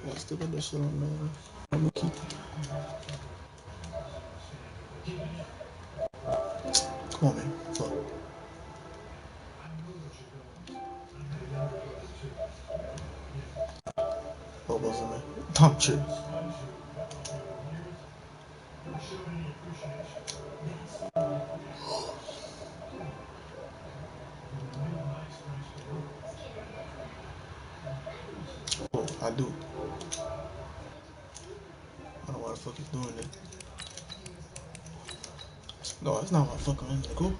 I still got that shit on, man. I'm gonna keep it. Come on, man. Fuck. What was it, man? Tom Chip. Oh, I do. I don't know why the fuck he's doing that. No, that's not what the fuck I'm gonna go.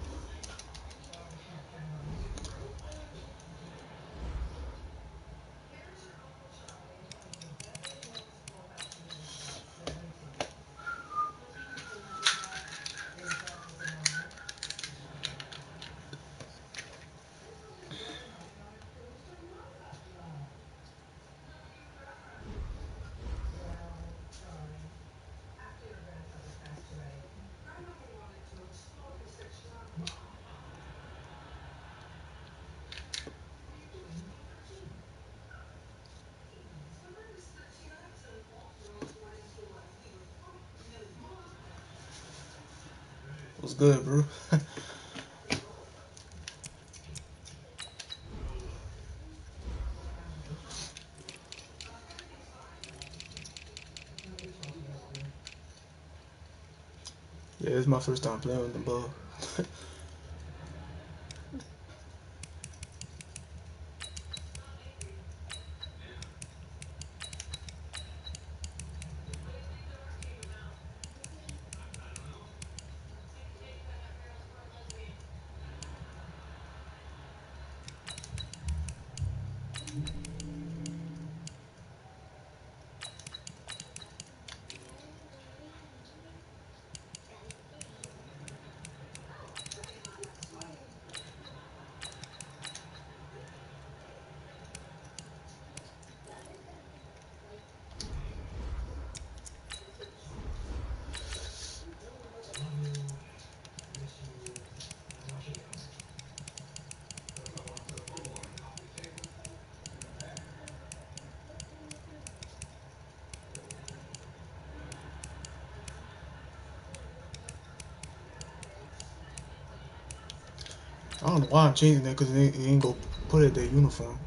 What's good, bro? Yeah, it's my first time playing with the ball. I don't know why I'm changing that because it ain't go put it their uniform.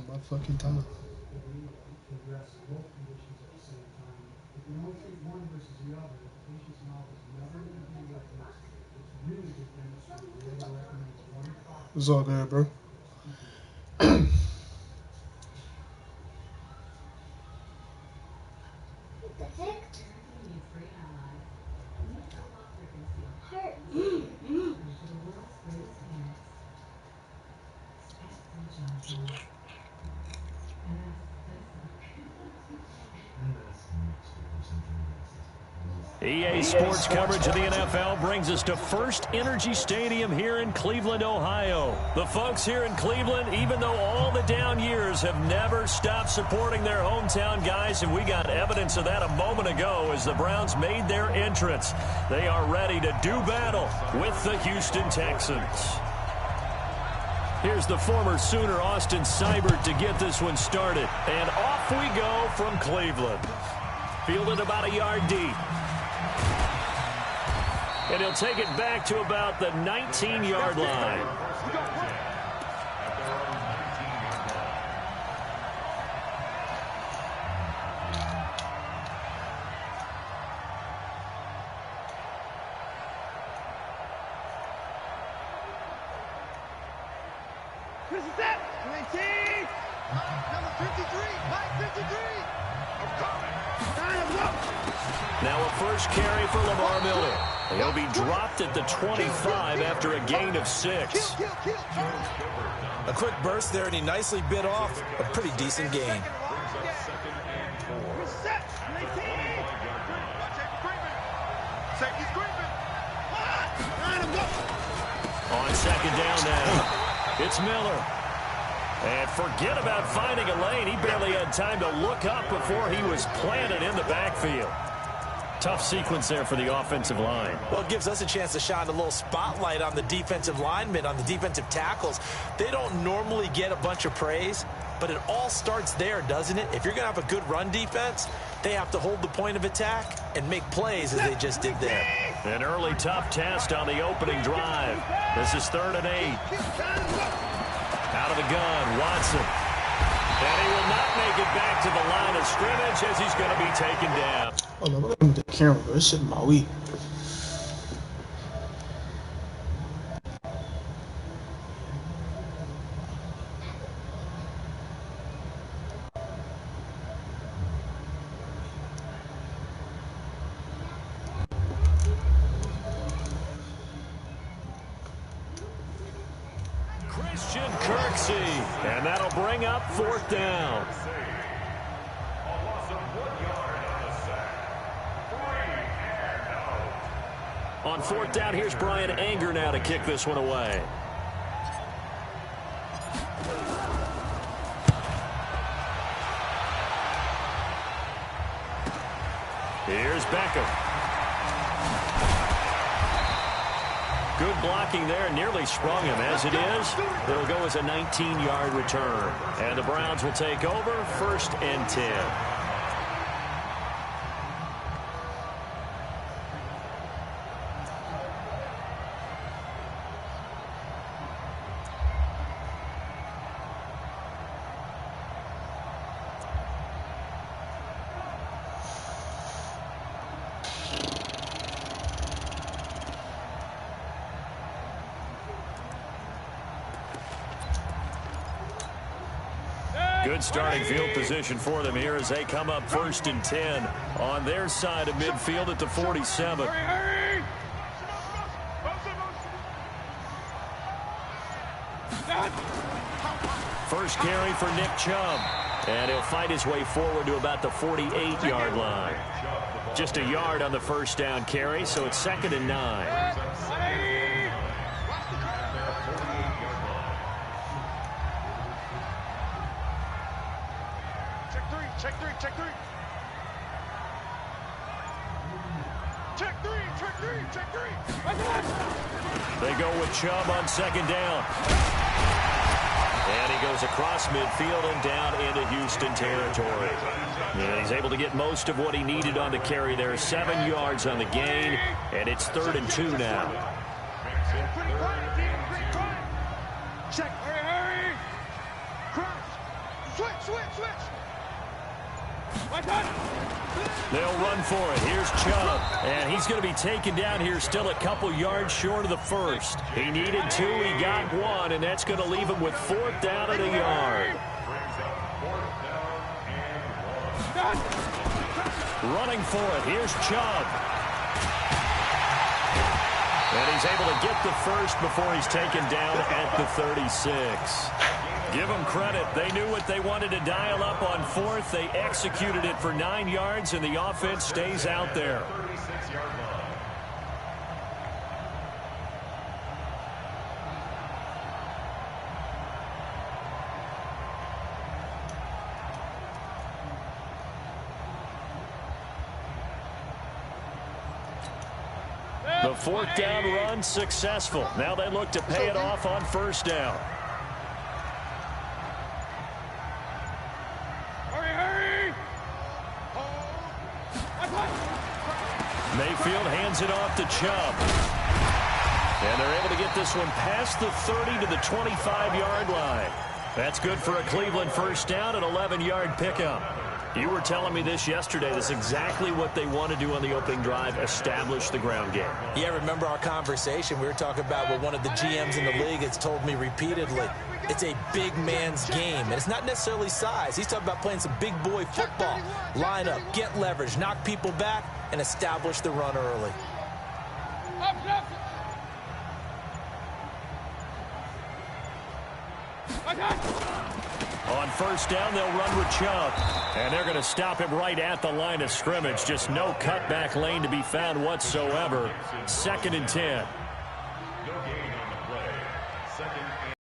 My fucking time. It's all good, bro. EA Sports coverage of the NFL brings us to First Energy Stadium here in Cleveland, Ohio. The folks here in Cleveland, even though all the down years, have never stopped supporting their hometown guys, and we got evidence of that a moment ago as the Browns made their entrance. They are ready to do battle with the Houston Texans. Here's the former Sooner, Austin Seibert, to get this one started. And off we go from Cleveland. Fielded about a yard deep. And he'll take it back to about the 19-yard line. Now a first carry for Lamar Miller. He'll be dropped at the 25 after a gain of 6. A quick burst there, and he nicely bit off a pretty decent gain. On second down now, it's Miller. And forget about finding a lane. He barely had time to look up before he was planted in the backfield. Tough sequence there for the offensive line. Well, it gives us a chance to shine a little spotlight on the defensive linemen, on the defensive tackles. They don't normally get a bunch of praise, but it all starts there, doesn't it? If you're going to have a good run defense, they have to hold the point of attack and make plays as they just did there. An early tough test on the opening drive. This is 3rd and 8. Out of the gun, Watson. And he will not make it back to the line of scrimmage as he's going to be taken down. Oh no, look at the camera, bro. This shit my week. Christian Kirksey, and that'll bring up 4th down. On 4th down, here's Brian Anger now to kick this one away. Here's Beckham. Good blocking there, nearly sprung him. As it is, it'll go as a 19-yard return. And the Browns will take over, 1st and 10. Good starting field position for them here as they come up 1st and 10 on their side of midfield at the 47. First carry for Nick Chubb. And he'll fight his way forward to about the 48-yard line. Just a yard on the first down carry, so it's 2nd and 9. Check three. They go with Chubb on 2nd down. And he goes across midfield and down into Houston territory. And he's able to get most of what he needed on the carry there. 7 yards on the gain, and it's 3rd and 2 now. Check. Hurry. Crouch. Switch. They'll run for it. Here's Chubb. And he's going to be taken down here still a couple yards short of the first. He needed 2. He got 1. And that's going to leave him with 4th down and a yard. Running for it. Here's Chubb. And he's able to get the first before he's taken down at the 36. Give them credit. They knew what they wanted to dial up on 4th. They executed it for 9 yards, and the offense stays out there. The 4th down run successful. Now they look to pay it off on 1st down. Mayfield hands it off to Chubb. And they're able to get this one past the 30 to the 25-yard line. That's good for a Cleveland first down, an 11-yard pickup. You were telling me this yesterday. That's exactly what they want to do on the opening drive, establish the ground game. Yeah, remember our conversation. We were talking about what one of the GMs in the league has told me repeatedly. It's a big man's game, and it's not necessarily size. He's talking about playing some big boy football. Line up, get leverage, knock people back, and establish the run early. On first down, they'll run with Chubb. And they're going to stop him right at the line of scrimmage. Just no cutback lane to be found whatsoever. 2nd and 10. No gain on the play. 2nd and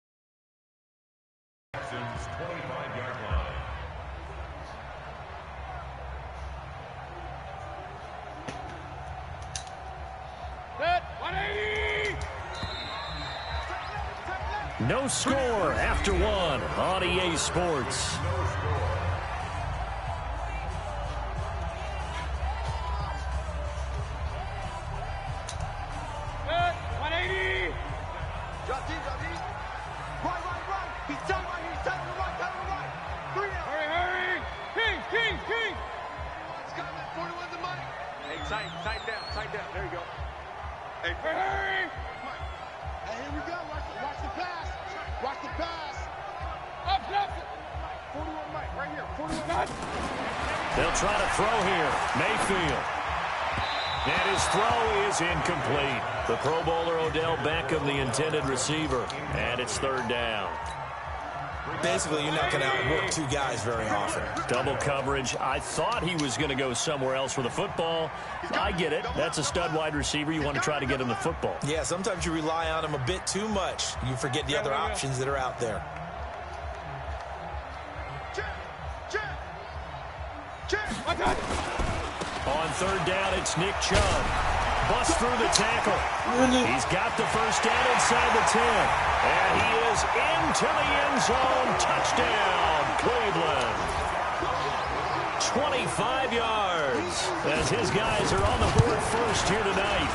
Texans 25-yard line. Set. 180. No score after 1 on EA Sports. Tight down. There you go. Hey, hurry! Hey, here we go. Watch the pass. Watch the pass. Up. 41 Mike, right here. 41 Mike. They'll try to throw here. Mayfield. And his throw is incomplete. The Pro Bowler Odell Beckham, the intended receiver. And it's 3rd down. Basically, you're not going to outwork 2 guys very often. Double coverage. I thought he was going to go somewhere else with the football. I get it. That's a stud wide receiver. You want to try to get him the football. Yeah, sometimes you rely on him a bit too much. You forget the other options that are out there. On 3rd down, it's Nick Chubb. Busts through the tackle. He's got the first down inside the 10. And he is into the end zone. Touchdown, Cleveland. 25 yards as his guys are on the board first here tonight.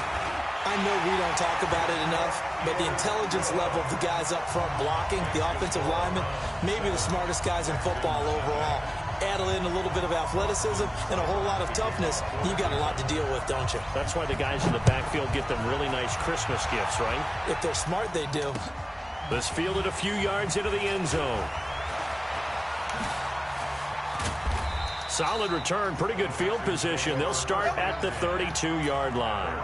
I know we don't talk about it enough, but the intelligence level of the guys up front blocking, the offensive linemen, maybe the smartest guys in football overall. Add in a little bit of athleticism and a whole lot of toughness, you've got a lot to deal with, don't you? That's why the guys in the backfield get them really nice Christmas gifts, right? If they're smart, they do. This fielded a few yards into the end zone. Solid return, pretty good field position. They'll start at the 32-yard line.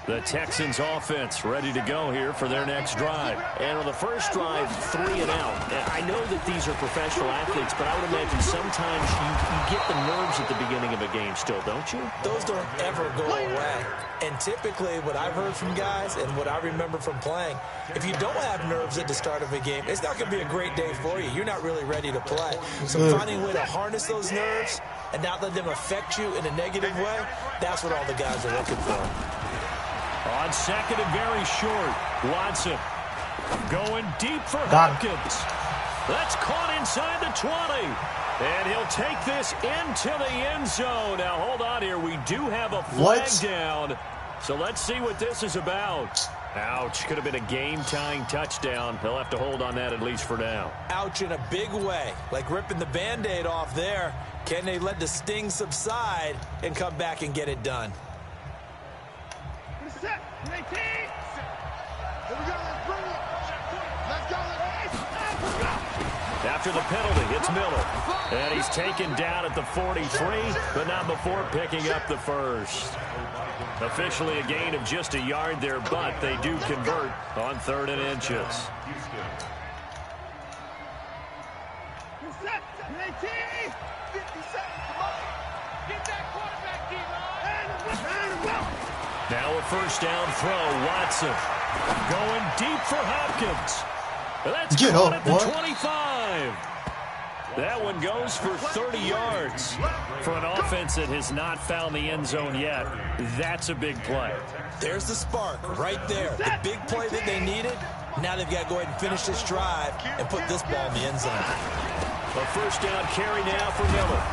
The Texans offense ready to go here for their next drive. And on the first drive, 3 and out. I know that these are professional athletes, but I would imagine sometimes you get the nerves at the beginning of a game still, don't you? Those don't ever go away. And typically what I've heard from guys and what I remember from playing, if you don't have nerves at the start of a game, it's not going to be a great day for you. You're not really ready to play. So finding a way to harness those nerves and not let them affect you in a negative way, that's what all the guys are looking for. On 2nd and very short, Watson going deep for Hopkins. That's caught inside the 20. And he'll take this into the end zone. Now, hold on here. We do have a flag down. So let's see what this is about. Ouch. Could have been a game-tying touchdown. He'll have to hold on that at least for now. Ouch in a big way. Like ripping the Band-Aid off there. Can they let the sting subside and come back and get it done? After the penalty, it's Miller. And he's taken down at the 43, but not before picking up the first. Officially a gain of just a yard there, but they do convert on 3rd and inches. Now a first down throw, Watson. Going deep for Hopkins. That's caught at the 25. That one goes for 30 yards. For an offense that has not found the end zone yet, that's a big play. There's the spark right there. The big play that they needed. Now they've got to go ahead and finish this drive and put this ball in the end zone. A first down carry now for Miller.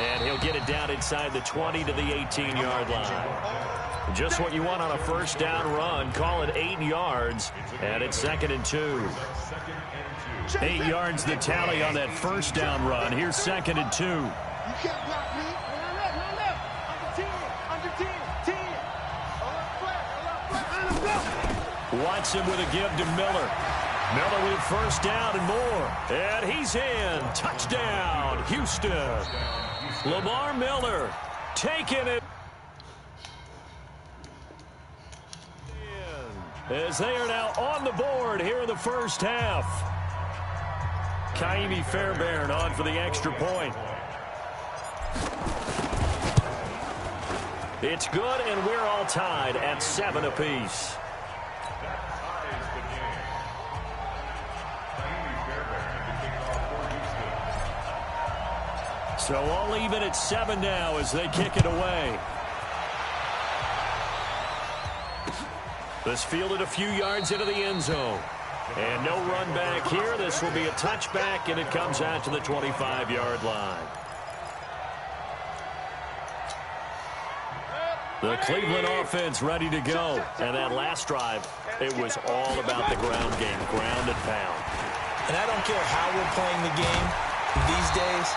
And he'll get it down inside the 20 to the 18-yard line. Just what you want on a first down run. Call it 8 yards, and it's 2nd and 2. 8 yards the tally on that first down run. Here's 2nd and 2. You can't block me. Under 10. Watson with a give to Miller. Miller with first down and more. And he's in. Touchdown, Houston. Lamar Miller taking it. As they are now on the board here in the first half. Kaimi Fairbairn on for the extra point. It's good, and we're all tied at 7 apiece. So all even at 7 now as they kick it away. This fielded a few yards into the end zone. And no run back here. This will be a touchback, and it comes out to the 25-yard line. The Cleveland offense ready to go. And that last drive, it was all about the ground game, ground and pound. And I don't care how we're playing the game these days.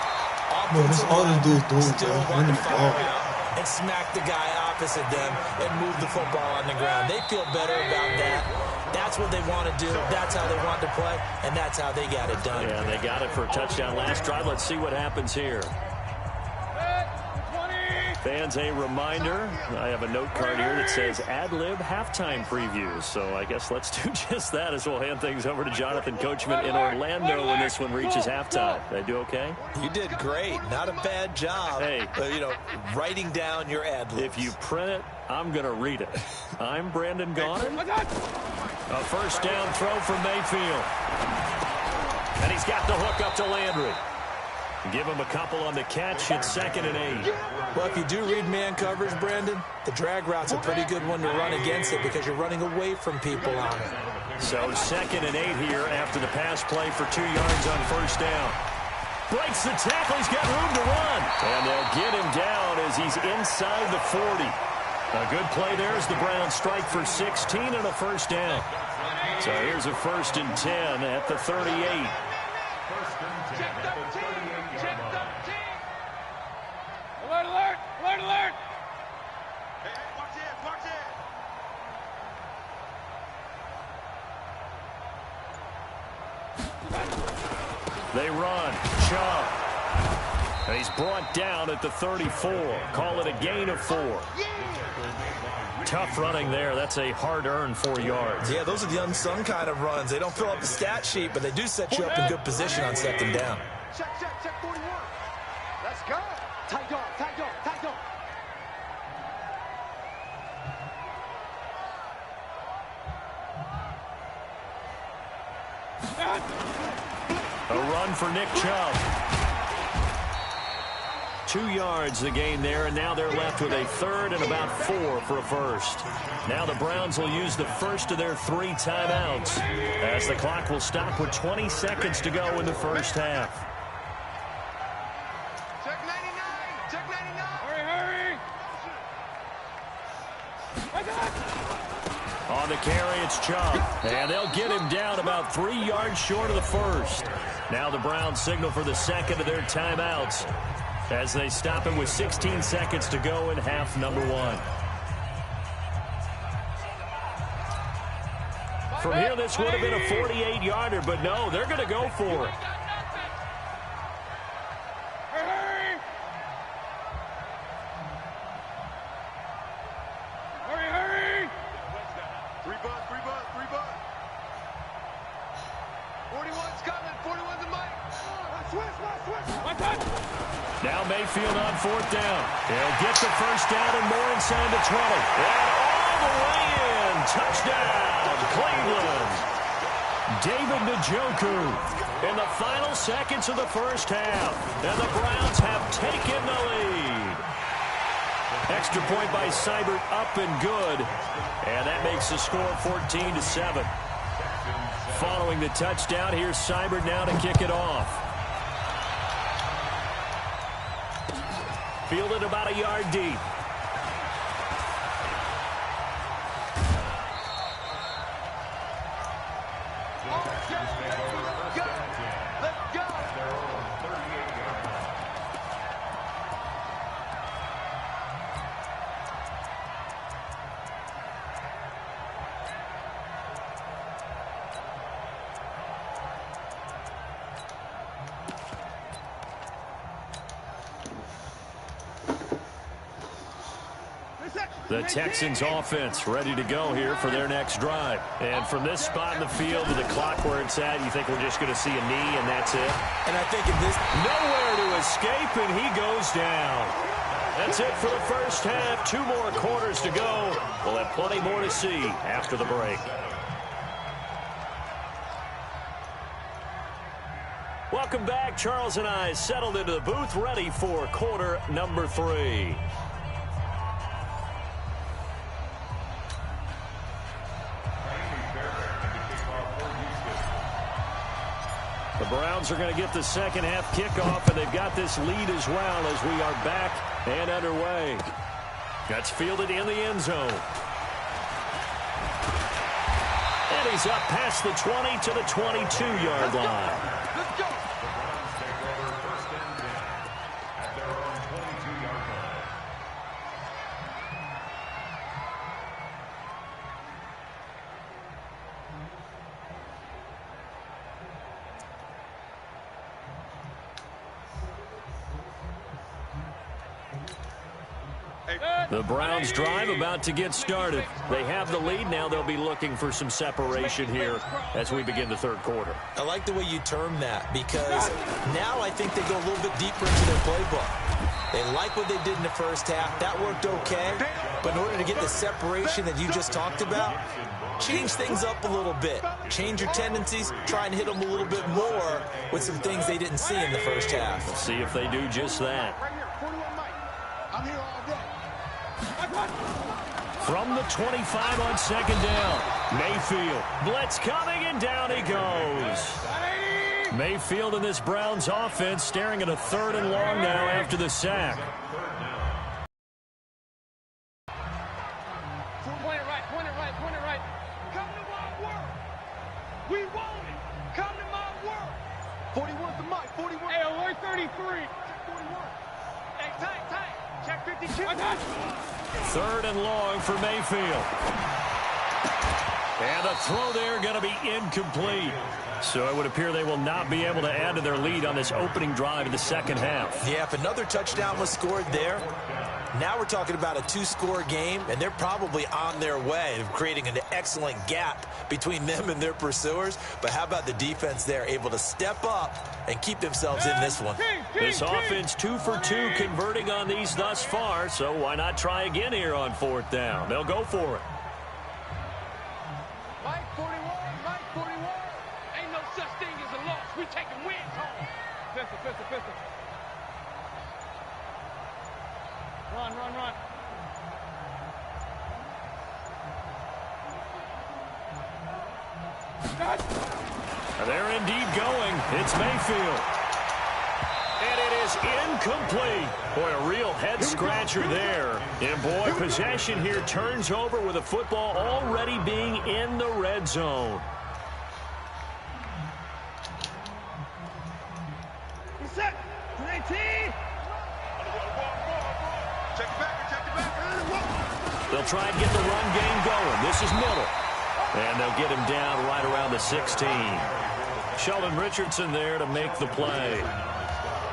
No, this all this dude is doing, still bro. want to Running the fire ball. out and smack the guy opposite them and move the football on the ground. They feel better about that. That's what they want to do. That's how they want to play, and that's how they got it done. Yeah, they got it for a touchdown last drive. Let's see what happens here. Fans, a reminder, I have a note card here that says ad-lib halftime previews. So I guess let's do just that as we'll hand things over to Jonathan Coachman in Orlando when this one reaches halftime. Did I do okay? You did great. Not a bad job. Hey. Writing down your ad-libs. If you print it, I'm going to read it. I'm Brandon Gaudin. A first down throw from Mayfield. And he's got the hook up to Landry. Give him a couple on the catch. It's 2nd and 8. Well, if you do read man coverage, Brandon, the drag route's a pretty good one to run against it because you're running away from people on it. So 2nd and 8 here after the pass play for 2 yards on first down. Breaks the tackle. He's got room to run. And they'll get him down as he's inside the 40. A good play there as the Browns strike for 16 and a first down. So here's a 1st and 10 at the 38. Alert! Hey, watch it! They run. Chubb. And he's brought down at the 34. Call it a gain of 4. Tough running there. That's a hard-earned 4 yards. Yeah, those are the unsung kind of runs. They don't fill up the stat sheet, but they do set you up in good position on 2nd down. Check 41. Let's go. Tight dog. A run for Nick Chubb. 2 yards the gain there, and now they're left with a 3rd and about 4 for a first. Now the Browns will use the first of their 3 timeouts as the clock will stop with 20 seconds to go in the first half. Check 99. Hurry. On the carry, it's Chubb. And they'll get him down about 3 yards short of the first. Now the Browns signal for the second of their timeouts as they stop him with 16 seconds to go in half number 1. From here, this would have been a 48-yarder, but no, they're going to go for it. Hurry. 3 bucks. 41's coming. 41's a mic. Switch. Now Mayfield on 4th down. He'll get the first down and more inside the 20. And all the way in. Touchdown, Cleveland. David Njoku in the final seconds of the first half. And the Browns have taken the lead. Extra point by Seibert up and good. And that makes the score 14-7. Following the touchdown, here's Seibert now to kick it off. Fielded about a yard deep. Let's go. Let's go. At their own 38-yard line. The Texans offense ready to go here for their next drive. And from this spot in the field to the clock where it's at, you think we're just going to see a knee and that's it? And I think in this... Nowhere to escape, and he goes down. That's it for the first half. 2 more quarters to go. We'll have plenty more to see after the break. Welcome back. Charles and I settled into the booth, ready for quarter number 3. The Browns are going to get the second half kickoff, and they've got this lead as well as we are back and underway. That's fielded in the end zone. And he's up past the 20 to the 22-yard line. Let's go. The Browns take over first and 10 at their own 22-yard line. The Browns drive about to get started. They have the lead. Now they'll be looking for some separation here as we begin the third quarter. I like the way you term that, because now I think they go a little bit deeper into their playbook. They like what they did in the first half. That worked okay. But in order to get the separation that you just talked about, change things up a little bit. Change your tendencies. Try and hit them a little bit more with some things they didn't see in the first half. We'll see if they do just that. Right here, 41 Mike. I'm here all day. From the 25 on second down, Mayfield. Blitz coming, and down he goes. Mayfield in this Browns offense staring at a 3rd and long now after the sack. Point it right, point it right, point it right. Come to my world. We want it. Come to my world. 41 to Mike, 41. Hey, alert 33. Check 41. Hey, tight. Check 52. 3rd and long for Mayfield. And the throw there going to be incomplete. So it would appear they will not be able to add to their lead on this opening drive in the second half. Yeah, if another touchdown was scored there, now we're talking about a 2-score game, and they're probably on their way of creating an excellent gap between them and their pursuers. But how about the defense there, able to step up and keep themselves in this one? This offense 2 for 2 converting on these thus far, so why not try again here on 4th down? They'll go for it. Mike 41, Mike 41. Ain't no such thing as a loss. We taking wins home. Pistol. Run. They're indeed going. It's Mayfield. And it is incomplete. Boy, a real head-scratcher there. And, boy, possession here turns over with the football already being in the red zone. He's set. 18. Check it back. They'll try and get the run game going. This is middle. And they'll get him down right around the 16. Sheldon Richardson there to make the play.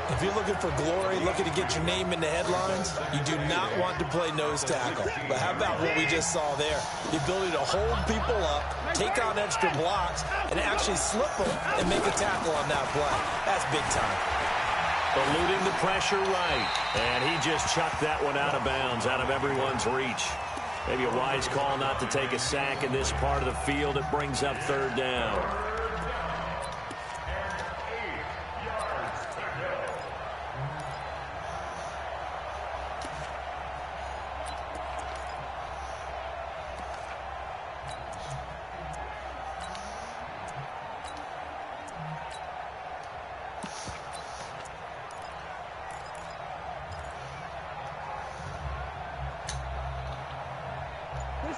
If you're looking for glory, looking to get your name in the headlines, you do not want to play nose tackle. But how about what we just saw there? The ability to hold people up, take on extra blocks, and actually slip them and make a tackle on that play. That's big time. Eluding the pressure right. And he just chucked that one out of bounds, out of everyone's reach. Maybe a wise call not to take a sack in this part of the field. It brings up 3rd down.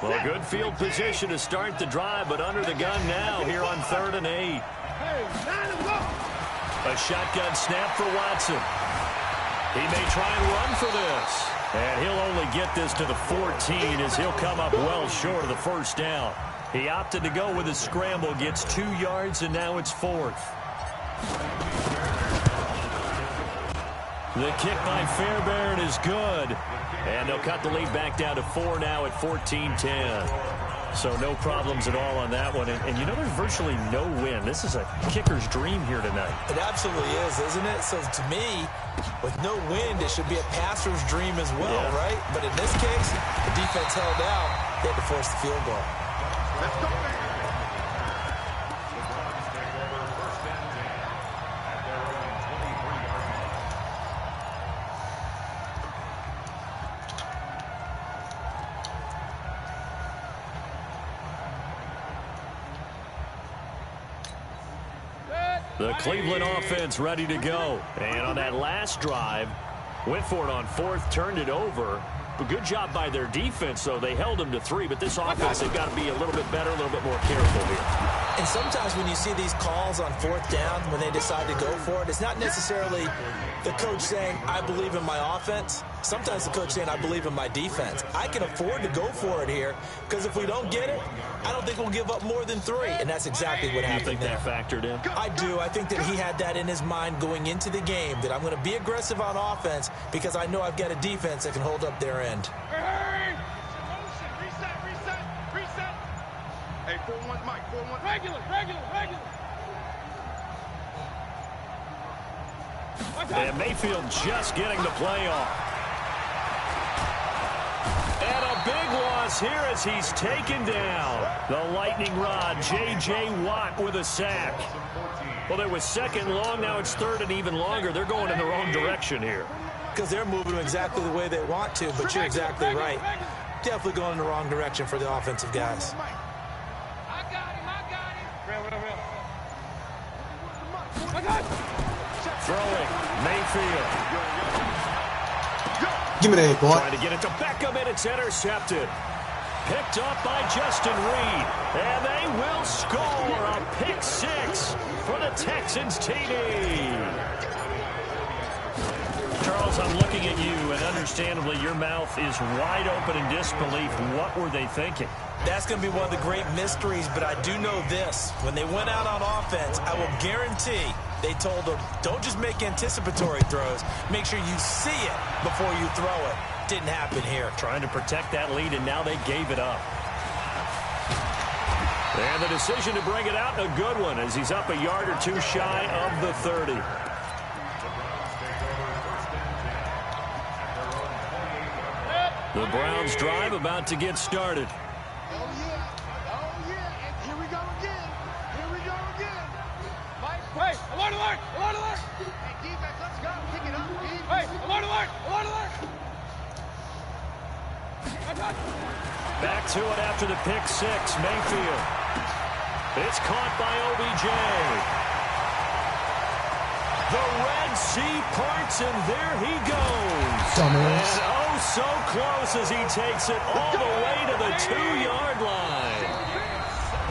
Well, good field position to start the drive, but under the gun now here on 3rd and 8. A shotgun snap for Watson. He may try and run for this. And he'll only get this to the 14 as he'll come up well short of the first down. He opted to go with his scramble, gets 2 yards, and now it's 4th. The kick by Fairbairn is good. And they'll cut the lead back down to 4 now at 14-10. So no problems at all on that one. And you know, there's virtually no wind. This is a kicker's dream here tonight. It absolutely is, isn't it? So to me, with no wind, it should be a passer's dream as well, right? But in this case, the defense held out. They had to force the field goal. Let's go, man. The Cleveland offense ready to go. And on that last drive, went for it on 4th, turned it over. A good job by their defense, though. They held them to 3, but this offense, they've got to be a little bit better, a little bit more careful here. And sometimes when you see these calls on 4th down, when they decide to go for it, it's not necessarily the coach saying, I believe in my offense. Sometimes the coach saying, I believe in my defense. I can afford to go for it here, because if we don't get it, I don't think we'll give up more than 3. And that's exactly what happened. You think there. that factored in? I do. I think that he had that in his mind going into the game, that I'm going to be aggressive on offense because I know I've got a defense that can hold up their end. Hey! Reset. Hey, 4-1, Mike, 4-1. Regular. And Mayfield just getting the play off. And a big loss here as he's taken down. The lightning rod, J.J. Watt with a sack. Well, there was 2nd long, now it's 3rd and even longer. They're going in the wrong direction here. Because they're moving exactly the way they want to, but you're exactly right. Definitely going in the wrong direction for the offensive guys. I got him. Throwing, Mayfield. Give me that, boy. Trying to get it to Beckham, and it's intercepted. Picked up by Justin Reed. And they will score a pick 6 for the Texans TD. Charles, I'm looking at you, and understandably your mouth is wide open in disbelief. What were they thinking? That's going to be one of the great mysteries, but I do know this. When they went out on offense, I will guarantee they told them, don't just make anticipatory throws. Make sure you see it before you throw it. Didn't happen here. Trying to protect that lead, and now they gave it up. And the decision to bring it out, a good one, as he's up a yard or 2 shy of the 30. The Browns drive about to get started. Oh, yeah. And here we go again. Mike, hey, alert. Hey, defense, let's go. Pick it up, defense. Hey, alert. Back to it after the pick 6, Mayfield. It's caught by OBJ. The Red Sea parts, and there he goes. Dumbass. And oh, so close as he takes it all the way to the 2-yard line.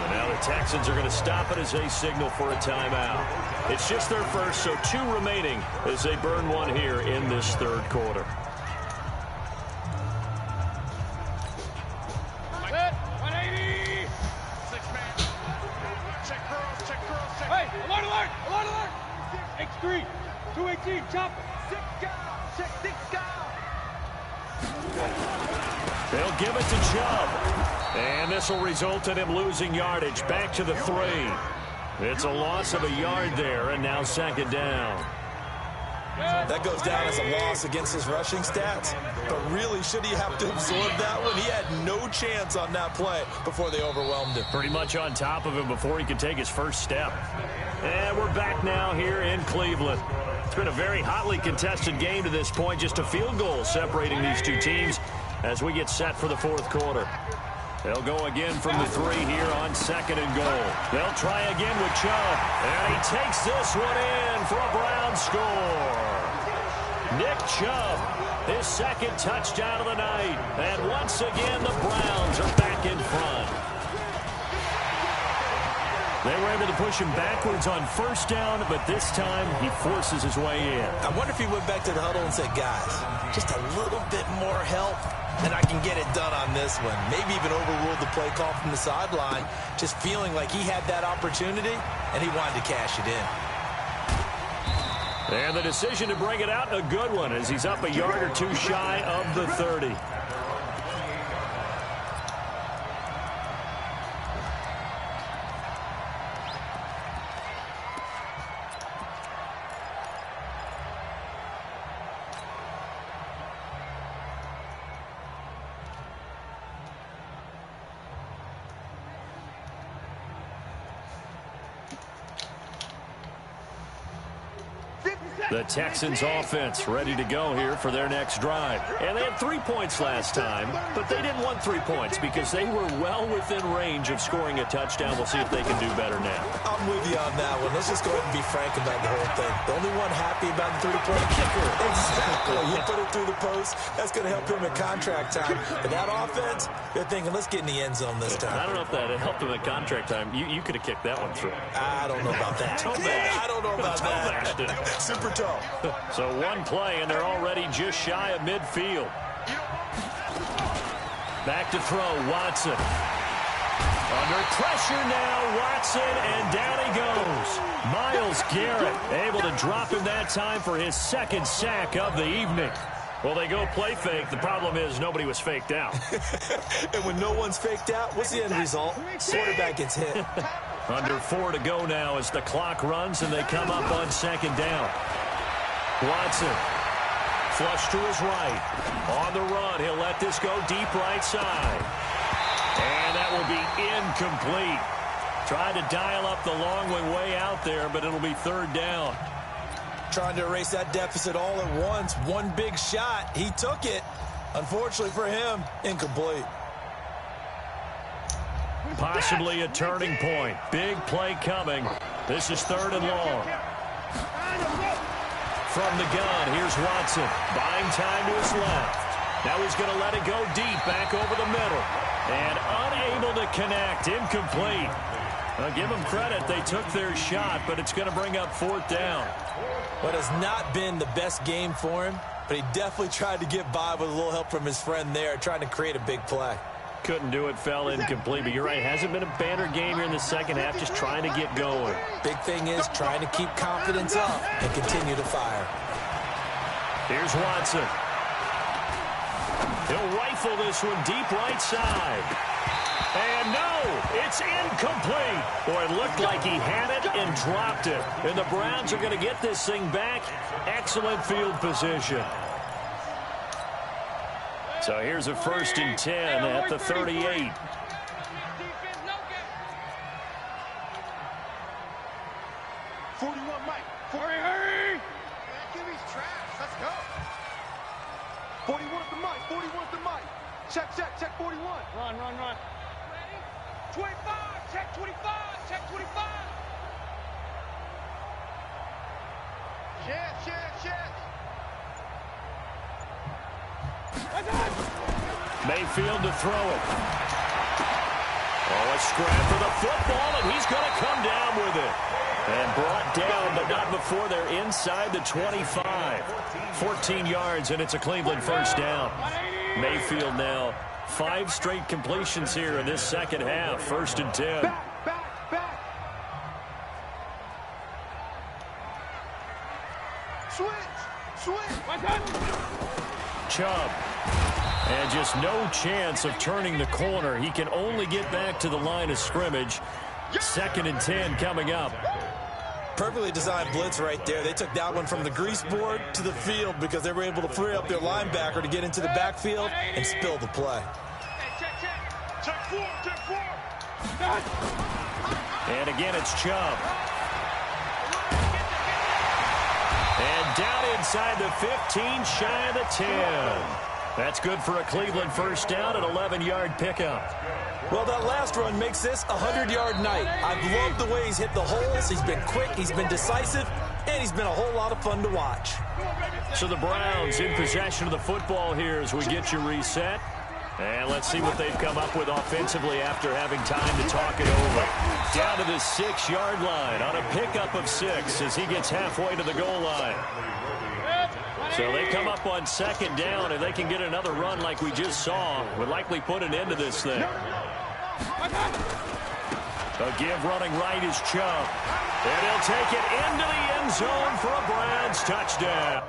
And now the Texans are going to stop it as they signal for a timeout. It's just their first, so 2 remaining as they burn one here in this 3rd quarter. X3, 218, chopper. 6 guys. They'll give it to Chubb. And this will result in him losing yardage. Back to the 3. It's a loss of a yard there, and now 2nd down. That goes down as a loss against his rushing stats. But really, should he have to absorb that one? He had no chance on that play before they overwhelmed him. Pretty much on top of him before he could take his first step. And we're back now here in Cleveland. It's been a very hotly contested game to this point. Just a field goal separating these 2 teams as we get set for the 4th quarter. They'll go again from the 3 here on 2nd and goal. They'll try again with Chubb. And he takes this one in for a Brown score. Nick Chubb his second touchdown of the night. And once again, the Browns are back in front. They were able to push him backwards on first down, but this time he forces his way in. I wonder if he went back to the huddle and said, guys, just a little bit more help, and I can get it done on this one. Maybe even overruled the play call from the sideline, just feeling like he had that opportunity, and he wanted to cash it in. And the decision to bring it out, a good one, as he's up a yard or two shy of the 30. The Texans offense ready to go here for their next drive. And they had 3 points last time, but they didn't want 3 points because they were well within range of scoring a touchdown. We'll see if they can do better now. I'm with you on that one. Let's just go ahead and be frank about the whole thing. The only one happy about the three-point kicker. Exactly. He put it through the post. That's going to help him at contract time. But that offense, they're thinking, let's get in the end zone this time. I don't know if that helped him at contract time. You could have kicked that one through. I don't know about that. I don't know about that. Super tall. So one play, and they're already just shy of midfield. Back to throw, Watson. Under pressure now, Watson, and down he goes. Myles Garrett able to drop him that time for his second sack of the evening. Well, they go play fake. The problem is nobody was faked out. And when no one's faked out, what's the end result? Quarterback gets hit. Under 4 to go now as the clock runs and they come up on second down. Watson, flush to his right. On the run, he'll let this go deep right side. And that will be incomplete. Tried to dial up the long way out there, but it'll be third down. Trying to erase that deficit all at once. One big shot. He took it. Unfortunately for him, incomplete. Possibly a turning point. Big play coming. This is third and long. From the gun, here's Watson. Buying time to his left. Now he's going to let it go deep, back over the middle. And unable to connect, incomplete. I'll give them credit. They took their shot, but it's going to bring up fourth down. What has not been the best game for him, but he definitely tried to get by with a little help from his friend there, trying to create a big play. Couldn't do it, fell incomplete. But you're right, hasn't been a banner game here in the second half, just trying to get going. Big thing is trying to keep confidence up and continue to fire. Here's Watson. He'll rifle this one deep right side. And no, it's incomplete. Boy, it looked like he had it and dropped it. And the Browns are going to get this thing back. Excellent field position. So here's a 1st and 10 at the 38. Hurry! Give me trash. Let's go. 41's the mic. 41's the mic. Check 41. Run. Ready? 25. Check 25. Check 25. Shit. Mayfield to throw it. Oh, a scrap for the football, and he's going to come down with it. And brought down, but not before they're inside the 25. 14 yards, and it's a Cleveland first down. Mayfield now 5 straight completions here in this second half. 1st and 10. Back. Switch. Chubb. And just no chance of turning the corner. He can only get back to the line of scrimmage. 2nd and 10 coming up. Perfectly designed blitz right there. They took that one from the grease board to the field because they were able to free up their linebacker to get into the backfield and spill the play. Check 4. And again, it's Chubb. And down inside the 15, shy of the 10. That's good for a Cleveland first down, an 11-yard pickup. Well, that last run makes this a 100-yard night. I've loved the way he's hit the holes. He's been quick, he's been decisive, and he's been a whole lot of fun to watch. So the Browns in possession of the football here as we get you reset. And let's see what they've come up with offensively after having time to talk it over. Down to the 6-yard line on a pickup of 6 as he gets halfway to the goal line. So they come up on 2nd down, and they can get another run like we just saw. Would likely put an end to this thing. A give running right is Chubb. And he'll take it into the end zone for a Browns touchdown.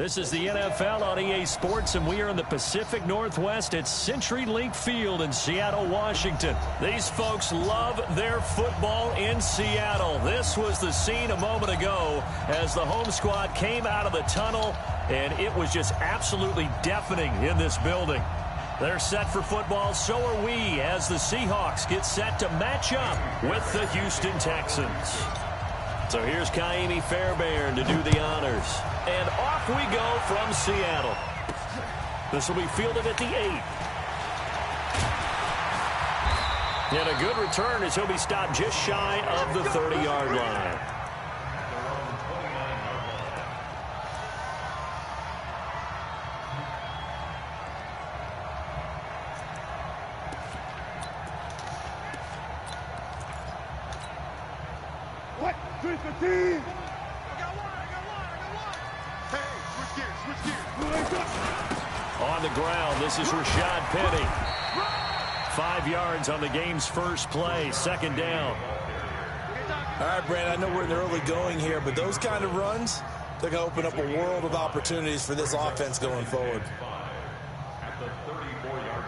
This is the NFL on EA Sports, and we are in the Pacific Northwest at CenturyLink Field in Seattle, Washington. These folks love their football in Seattle. This was the scene a moment ago as the home squad came out of the tunnel, and it was just absolutely deafening in this building. They're set for football, so are we, as the Seahawks get set to match up with the Houston Texans. So here's Kaimi Fairbairn to do the honors. And off we go from Seattle. This will be fielded at the 8. And a good return as he'll be stopped just shy of the 30-yard line. What? 315! I got one. Hey, switch gears. On the ground, this is Rashad Penny. 5 yards on the game's first play, second down. All right, Brandon, I know we're in the early going here, but those kind of runs, they're going to open up a world of opportunities for this offense going forward. At the 34-yard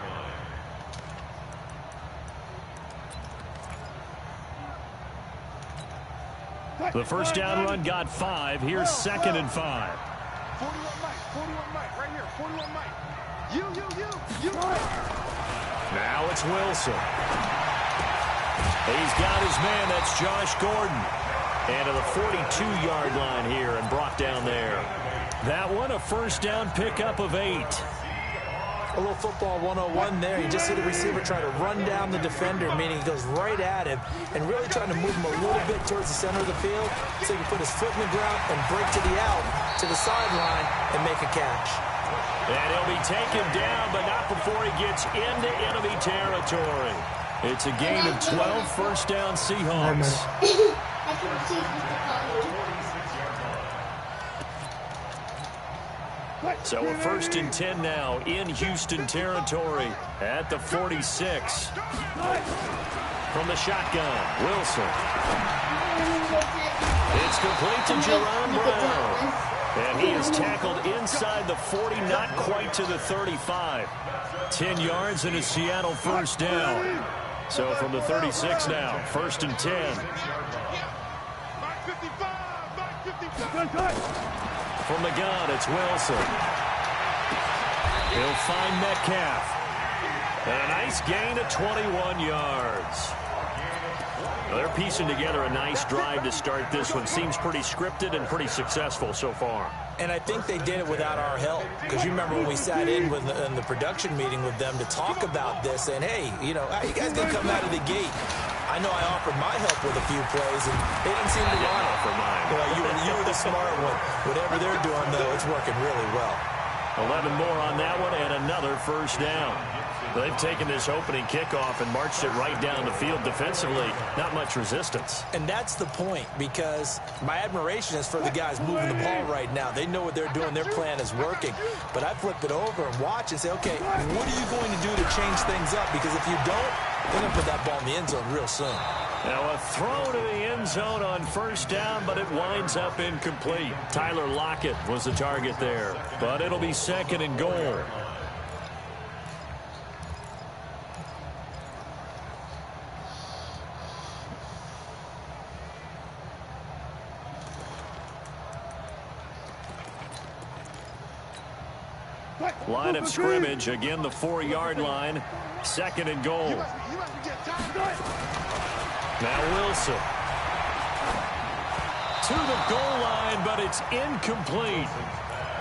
line. The first down run got 5. Here's 2nd and 5. 41 Mike, right here, 41 Mike. You. Now it's Wilson. He's got his man, that's Josh Gordon. And to the 42-yard line here and brought down there. That one a first down pickup of 8. A little football 101 there. You just see the receiver try to run down the defender, meaning he goes right at him and really trying to move him a little bit towards the center of the field so he can put his foot in the ground and break to the out, to the sideline, and make a catch. And he'll be taken down, but not before he gets into enemy territory. It's a gain of 12, first down Seahawks. So a 1st and 10 now in Houston territory at the 46. From the shotgun, Wilson. It's complete to Jerron Brown. And he is tackled inside the 40, not quite to the 35. 10 yards and a Seattle first down. So from the 36 now, 1st and 10. From the gun, it's Wilson. He'll find Metcalf. And a nice gain of 21 yards. They're piecing together a nice drive to start this one. Seems pretty scripted and pretty successful so far. And I think they did it without our help. Because you remember when we sat in the production meeting with them to talk about this. And, hey, you know, how you guys going to come out of the gate? I know I offered my help with a few plays, and they didn't seem to want it. For mine. Well, you were the smart one. Whatever they're doing, though, it's working really well. 11 more on that one and another first down. They've taken this opening kickoff and marched it right down the field defensively. Not much resistance. And that's the point, because my admiration is for the guys moving the ball right now. They know what they're doing. Their plan is working. But I flip it over and watch and say, okay, what are you going to do to change things up? Because if you don't, they're going to put that ball in the end zone real soon. Now a throw to the end zone on first down, but it winds up incomplete. Tyler Lockett was the target there, but it'll be 2nd and goal. Line of scrimmage, again the 4-yard line, 2nd and goal. Now Wilson. To the goal line, but it's incomplete.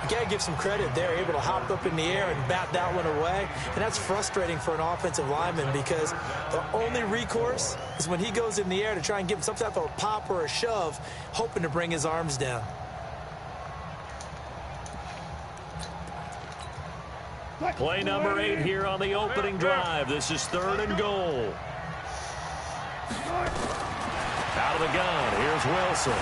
You got to give some credit there, able to hop up in the air and bat that one away. And that's frustrating for an offensive lineman because the only recourse is when he goes in the air to try and give him some type of a pop or a shove, hoping to bring his arms down. Play number 8 here on the opening drive. This is 3rd and goal. Out of the gun, here's Wilson.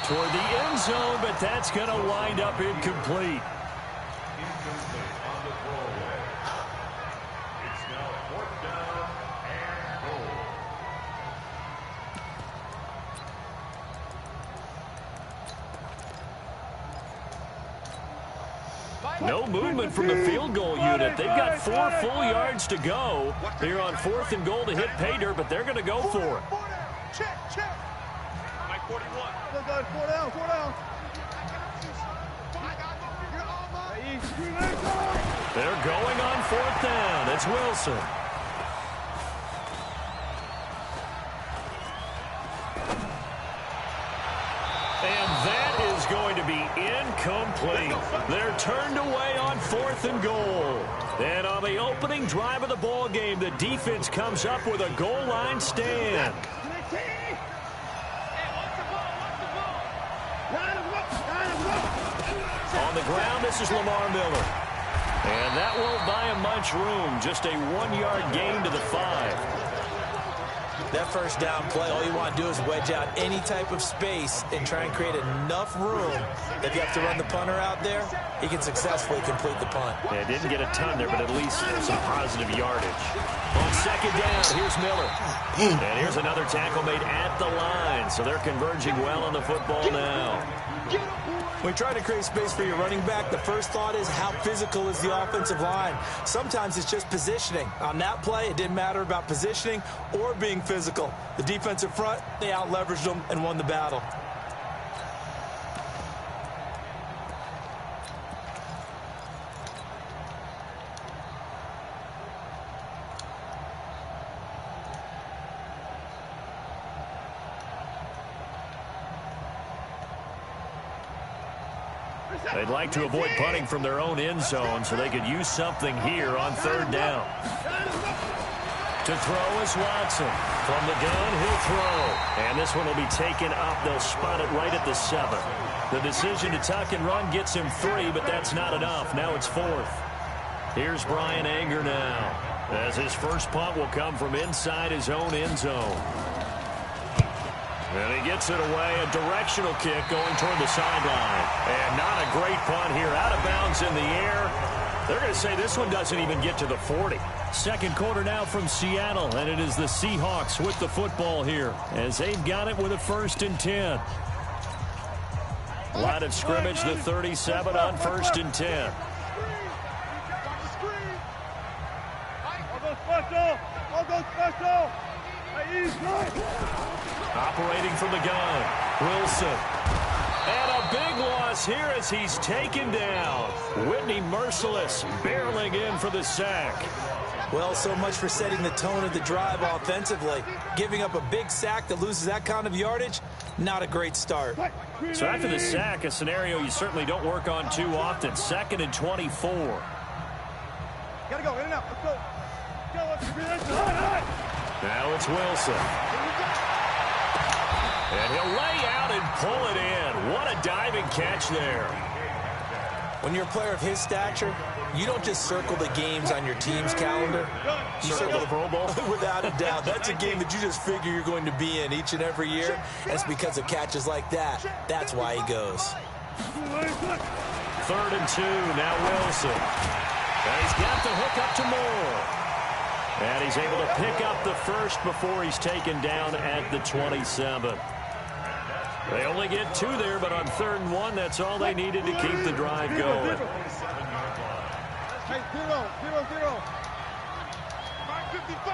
Toward the end zone, but that's going to wind up incomplete. Incomplete on the throwaway. It's now 4th down and goal. No movement from the field goal unit. They've got 4 full yards to go here on 4th and goal to hit pay dirt, but they're going to go for it. Check. Mike 41. Look, guys, 4 down. They're going on 4th down. It's Wilson. And that is going to be incomplete. They're turned away on 4th and goal. And on the opening drive of the ball game, the defense comes up with a goal line stand. On the ground, this is Lamar Miller. And that won't buy him much room. Just a 1-yard gain to the 5. That first down play, all you want to do is wedge out any type of space and try and create enough room that if you have to run the punter out there, he can successfully complete the punt. Yeah, didn't get a ton there, but at least some positive yardage. On 2nd down, here's Miller. And here's another tackle made at the line. So they're converging well on the football now. When you try to create space for your running back, the first thought is how physical is the offensive line. Sometimes it's just positioning. On that play, it didn't matter about positioning or being physical. The defensive front, they out-leveraged them and won the battle. They'd like to avoid punting from their own end zone so they could use something here on 3rd down. To throw is Watson. From the gun, he'll throw. And this one will be taken up. They'll spot it right at the 7. The decision to tuck and run gets him 3, but that's not enough. Now it's 4th. Here's Brian Anger now, as his first punt will come from inside his own end zone. And he gets it away, a directional kick going toward the sideline. And not a great punt here, out of bounds in the air. They're going to say this one doesn't even get to the 40. Second quarter now from Seattle, and it is the Seahawks with the football here as they've got it with a 1st and 10. Line of scrimmage, the 37 on 1st and 10. I'll go special. Operating from the gun, Wilson. And a big loss here as he's taken down. Whitney Merciless barreling in for the sack. Well, so much for setting the tone of the drive offensively. Giving up a big sack that loses that kind of yardage, not a great start. So after the sack, a scenario you certainly don't work on too often. 2nd and 24. Gotta go, in and out, let's go. Now it's Wilson. And he'll lay out and pull it in. What a diving catch there. When you're a player of his stature, you don't just circle the games on your team's calendar. You circle the Pro Bowl. Without a doubt. That's a game that you just figure you're going to be in each and every year. That's because of catches like that. That's why he goes. 3rd and 2. Now Wilson. And he's got the hook up to Moore. And he's able to pick up the first before he's taken down at the 27. They only get 2 there, but on 3rd and 1, that's all they needed to keep the drive going. Hey, 0-0-0. 555.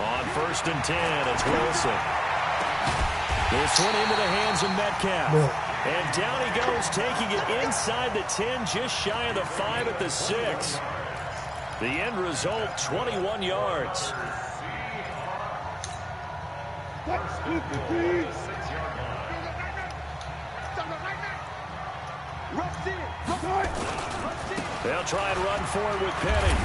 On 1st and 10, it's Wilson. This one into the hands of Metcalf. And down he goes, taking it inside the 10, just shy of the 5 at the 6. The end result, 21 yards. They'll try and run forward with Penny.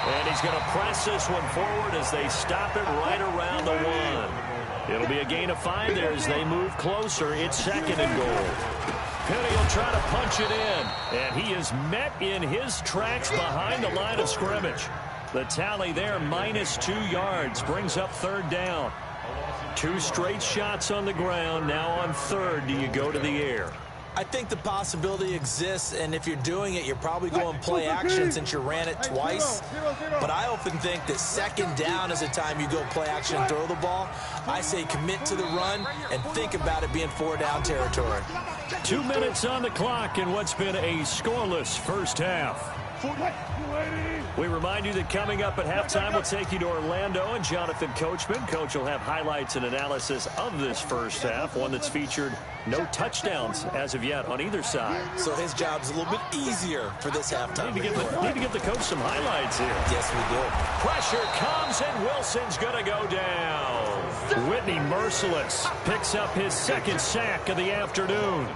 And he's going to press this one forward as they stop it right around the 1. It'll be a gain of 5 there as they move closer. It's 2nd and goal. Penny will try to punch it in, and he is met in his tracks behind the line of scrimmage. The tally there, -2 yards, brings up 3rd down. 2 straight shots on the ground. Now on 3rd, do you go to the air? I think the possibility exists, and if you're doing it, you're probably going play action since you ran it twice. But I often think that second down is the time you go play action and throw the ball. I say commit to the run and think about it being 4-down territory. 2 minutes on the clock in what's been a scoreless first half. We remind you that coming up at halftime, we'll take you to Orlando and Jonathan Coachman. Coach will have highlights and analysis of this first half, one that's featured no touchdowns as of yet on either side. So his job's a little bit easier for this halftime. Need to get the coach some highlights here. Yes, we do. Pressure comes, and Wilson's going to go down. Whitney, merciless, picks up his second sack of the afternoon.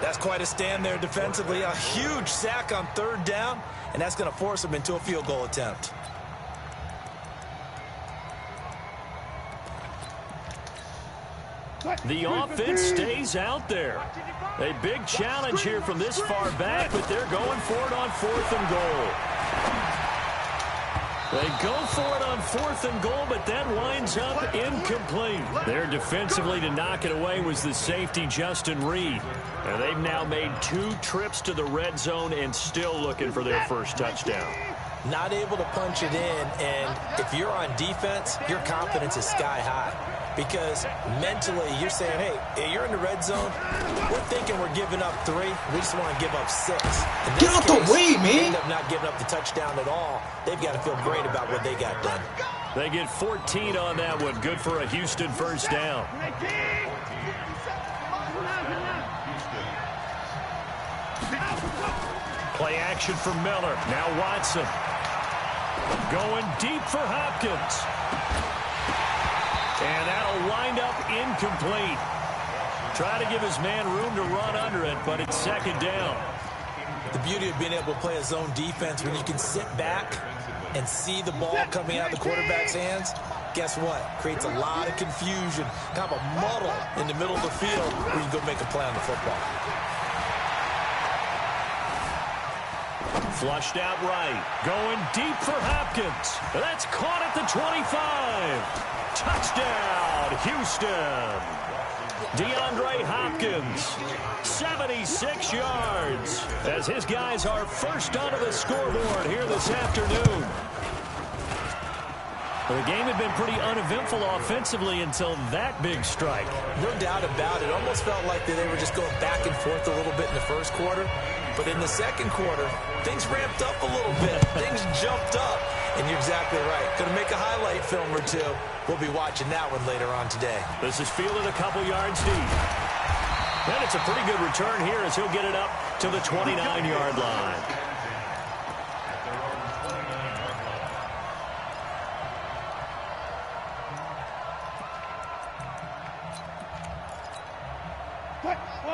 That's quite a stand there defensively. A huge sack on third down, and that's going to force him into a field goal attempt. The offense stays out there. A big challenge here from this far back, but they're going for it on 4th and goal. They go for it on 4th and goal, but that winds up incomplete. There defensively to knock it away was the safety, Justin Reed. And they've now made 2 trips to the red zone and still looking for their first touchdown. Not able to punch it in, and if you're on defense, your confidence is sky high. Because mentally, you're saying, hey, you're in the red zone. We're thinking we're giving up 3. We just want to give up 6. Get out the way, man. They end up not giving up the touchdown at all. They've got to feel great about what they got done. They get 14 on that one. Good for a Houston first down. Play action for Miller. Now Watson. Going deep for Hopkins. And that'll wind up incomplete. Try to give his man room to run under it, but it's second down. The beauty of being able to play a zone defense when you can sit back and see the ball coming out of the quarterback's hands, guess what? Creates a lot of confusion, kind of a muddle in the middle of the field where you go make a play on the football. Flushed out right. Going deep for Hopkins. That's caught at the 25. Touchdown, Houston. DeAndre Hopkins, 76 yards, as his guys are first onto the scoreboard here this afternoon. Well, the game had been pretty uneventful offensively until that big strike. No doubt about it. Almost felt like they were just going back and forth a little bit in the first quarter. But in the second quarter, things ramped up a little bit. Things jumped up. And you're exactly right. Going to make a highlight film or two. We'll be watching that one later on today. This is fielded a couple yards deep. And it's a pretty good return here as he'll get it up to the 29-yard line.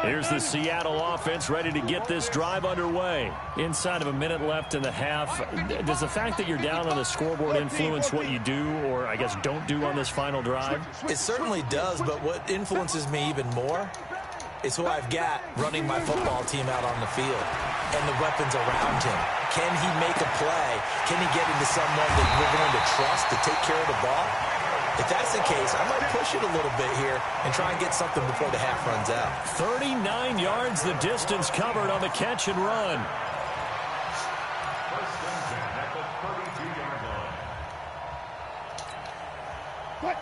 Here's the Seattle offense ready to get this drive underway. Inside of a minute left in the half, does the fact that you're down on the scoreboard influence what you do or, I guess, don't do on this final drive? It certainly does, but what influences me even more is who I've got running my football team out on the field and the weapons around him. Can he make a play? Can he get into someone that we're going to trust to take care of the ball? If that's the case, I might push it a little bit here and try and get something before the half runs out. 39 yards the distance covered on the catch and run.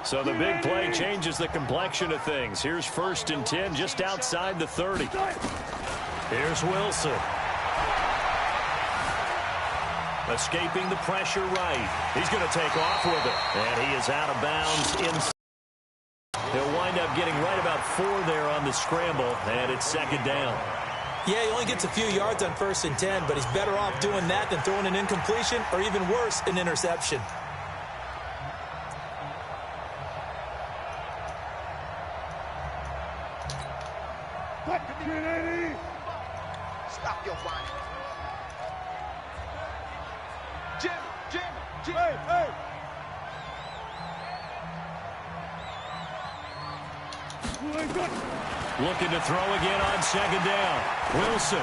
So the big play changes the complexion of things. Here's 1st and 10 just outside the 30. Here's Wilson. Escaping the pressure right. He's going to take off with it. And he is out of bounds inside. He'll wind up getting right about 4 there on the scramble, and it's second down. Yeah, he only gets a few yards on 1st and 10, but he's better off doing that than throwing an incompletion or even worse, an interception. Stop your whining. Jim. Hey. Looking to throw again on second down. Wilson.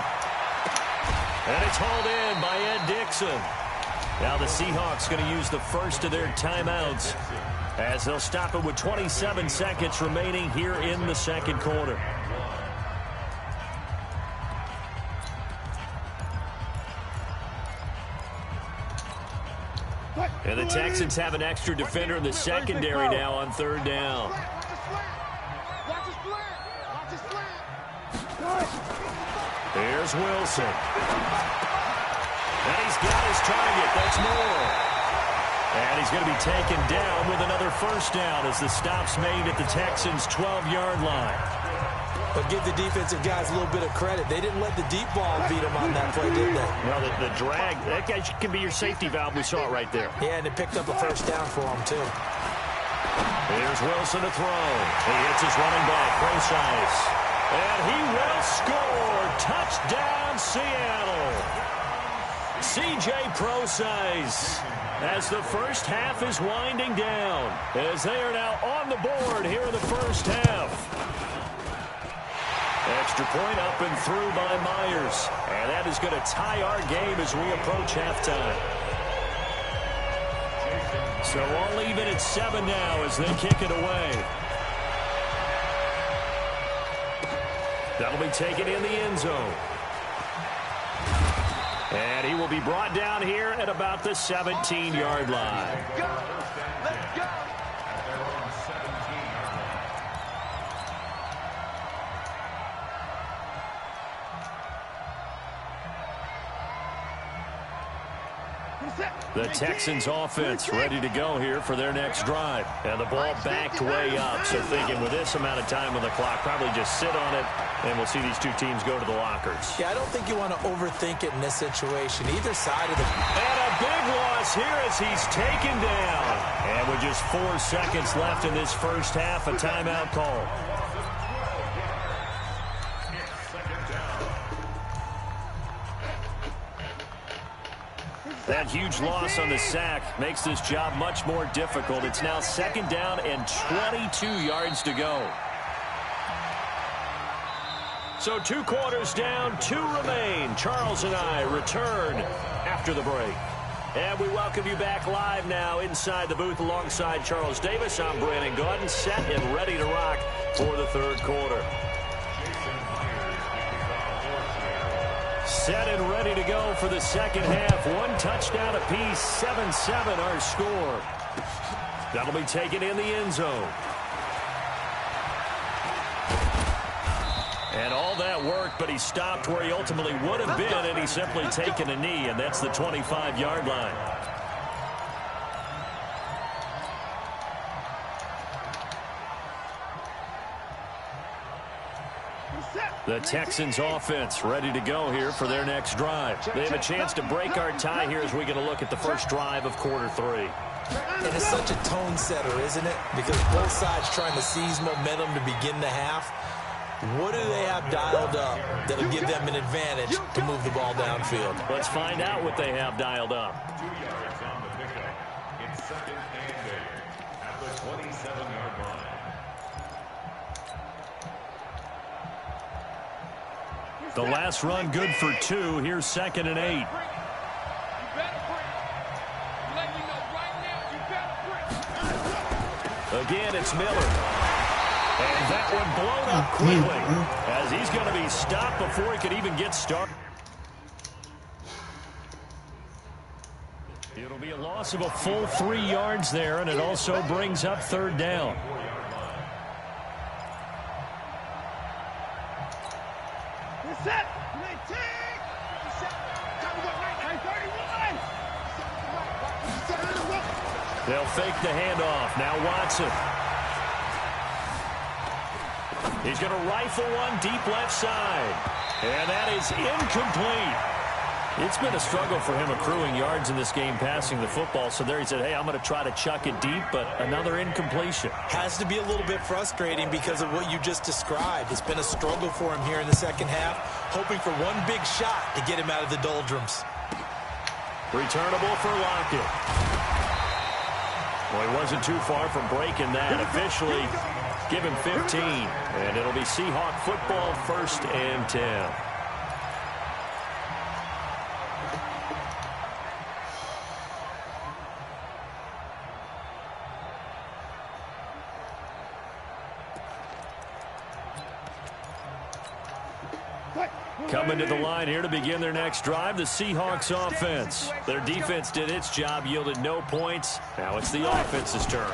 And it's hauled in by Ed Dixon. Now the Seahawks going to use the first of their timeouts as they'll stop it with 27 seconds remaining here in the second quarter. And the Texans have an extra defender in the secondary now on third down. Here's Wilson. And he's got his target. That's Moore. And he's going to be taken down with another first down as the stop's made at the Texans' 12-yard line. But give the defensive guys a little bit of credit. They didn't let the deep ball beat them on that play, did they? Well, the drag, that guy can be your safety valve. We saw it right there. Yeah, and it picked up a first down for them, too. Here's Wilson to throw. He hits his running back, Procise. And he will score. Touchdown, Seattle. C.J. Procise, as the first half is winding down, as they are now on the board here in the first half. Extra point up and through by Myers. And that is going to tie our game as we approach halftime. So all even at 7 now as they kick it away. That'll be taken in the end zone. And he will be brought down here at about the 17-yard line. Let's go. Let's go. The Texans offense ready to go here for their next drive. And the ball backed way up. So thinking with this amount of time on the clock, probably just sit on it, and we'll see these two teams go to the lockers. Yeah, I don't think you want to overthink it in this situation. Either side of the... And a big loss here as he's taken down. And with just 4 seconds left in this first half, a timeout call. That huge loss on the sack makes this job much more difficult. It's now 2nd down and 22 yards to go. So 2 quarters down, 2 remain. Charles and I return after the break. And we welcome you back live now inside the booth alongside Charles Davis. I'm Brandon Gaudin, set and ready to rock for the 3rd quarter. Set and ready to go for the 2nd half. 1 touchdown apiece, 7-7 our score. That'll be taken in the end zone. And all that worked, but he stopped where he ultimately would have been, and he's simply taken a knee, and that's the 25-yard line. The Texans offense ready to go here for their next drive. They have a chance to break our tie here as we get a look at the first drive of quarter 3. And it's such a tone setter, isn't it? Because both sides trying to seize momentum to begin the half. What do they have dialed up that'll give them an advantage to move the ball downfield? Let's find out what they have dialed up. 2 yards on the pickup. It's 2nd and 8 at the 27-yard line. The last run good for 2. Here's 2nd and 8. Again, it's Miller. And that one blown up quickly as he's going to be stopped before he could even get started. It'll be a loss of a full 3 yards there, and it also brings up 3rd down. Set. They'll fake the handoff. Now Watson. He's going to rifle one deep left side. And that is incomplete. It's been a struggle for him accruing yards in this game passing the football. So there he said, hey, I'm going to try to chuck it deep, but another incompletion. Has to be a little bit frustrating because of what you just described. It's been a struggle for him here in the 2nd half, hoping for one big shot to get him out of the doldrums. Returnable for Lockett. Well, he wasn't too far from breaking that. Officially, give him 15. And it'll be Seahawk football, 1st and 10. Coming to the line here to begin their next drive, the Seahawks offense. Their defense did its job, yielded no points. Now it's the offense's turn.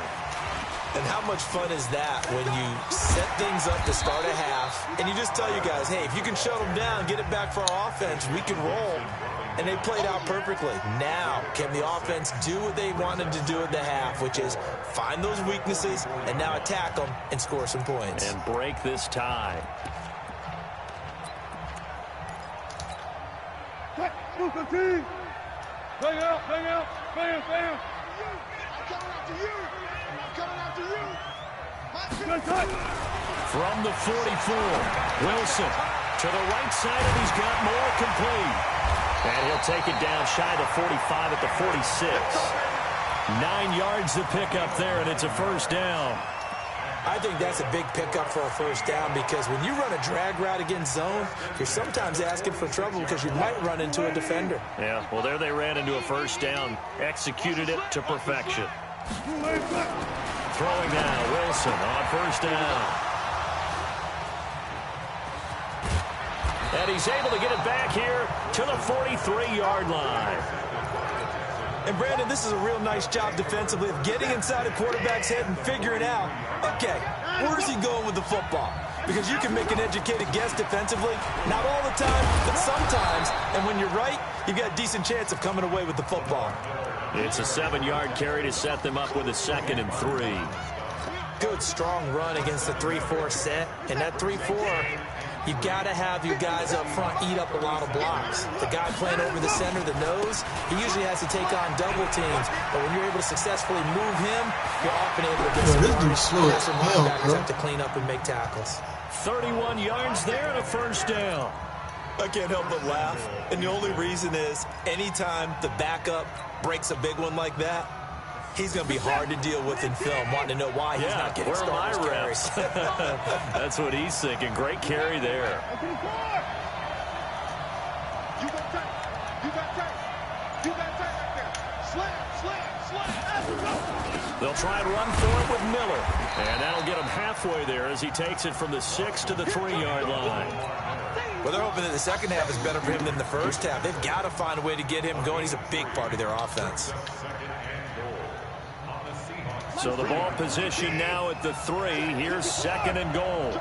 And how much fun is that when you set things up to start a half, and you just tell you guys, hey, if you can shut them down, get it back for our offense, we can roll. And they played out perfectly. Now, can the offense do what they wanted to do at the half, which is find those weaknesses and now attack them and score some points. And break this tie. Bang out, bang out, bang, bang. I'm coming after you. I'm coming after you. From the 44, Wilson to the right side, and he's got more complete. And he'll take it down shy of 45 at the 46. 9 yards to pick up there, and it's a first down. I think that's a big pickup for a first down because when you run a drag route against zone, you're sometimes asking for trouble because you might run into a defender. Yeah, well, there they ran into a first down, executed it to perfection. Throwing now, Wilson on first down. And he's able to get it back here to the 43-yard line. And, Brandon, this is a real nice job defensively of getting inside a quarterback's head and figuring out, okay, where's he going with the football? Because you can make an educated guess defensively, not all the time, but sometimes. And when you're right, you've got a decent chance of coming away with the football. It's a 7-yard carry to set them up with a 2nd and 3. Good, strong run against the 3-4 set. And that 3-4, you've got to have your guys up front eat up a lot of blocks. The guy playing over the center, the nose, he usually has to take on double teams. But when you're able to successfully move him, you're often able to get some this dude's slow as hell, bro. have to clean up and make tackles. 31 yards there and a first down. I can't help but laugh. And the only reason is anytime the backup breaks a big one like that, he's going to be hard to deal with in film, wanting to know why he's not getting starters carries. That's what he's thinking. Great carry there. You got tight. You got tight. You got tight right there. Slam. They'll try and run for it with Miller. And that'll get him halfway there as he takes it from the 6 to the 3-yard line. Well, they're hoping that the second half is better for him than the first half. They've got to find a way to get him going. He's a big part of their offense. So the ball position now at the 3. Here's 2nd and goal.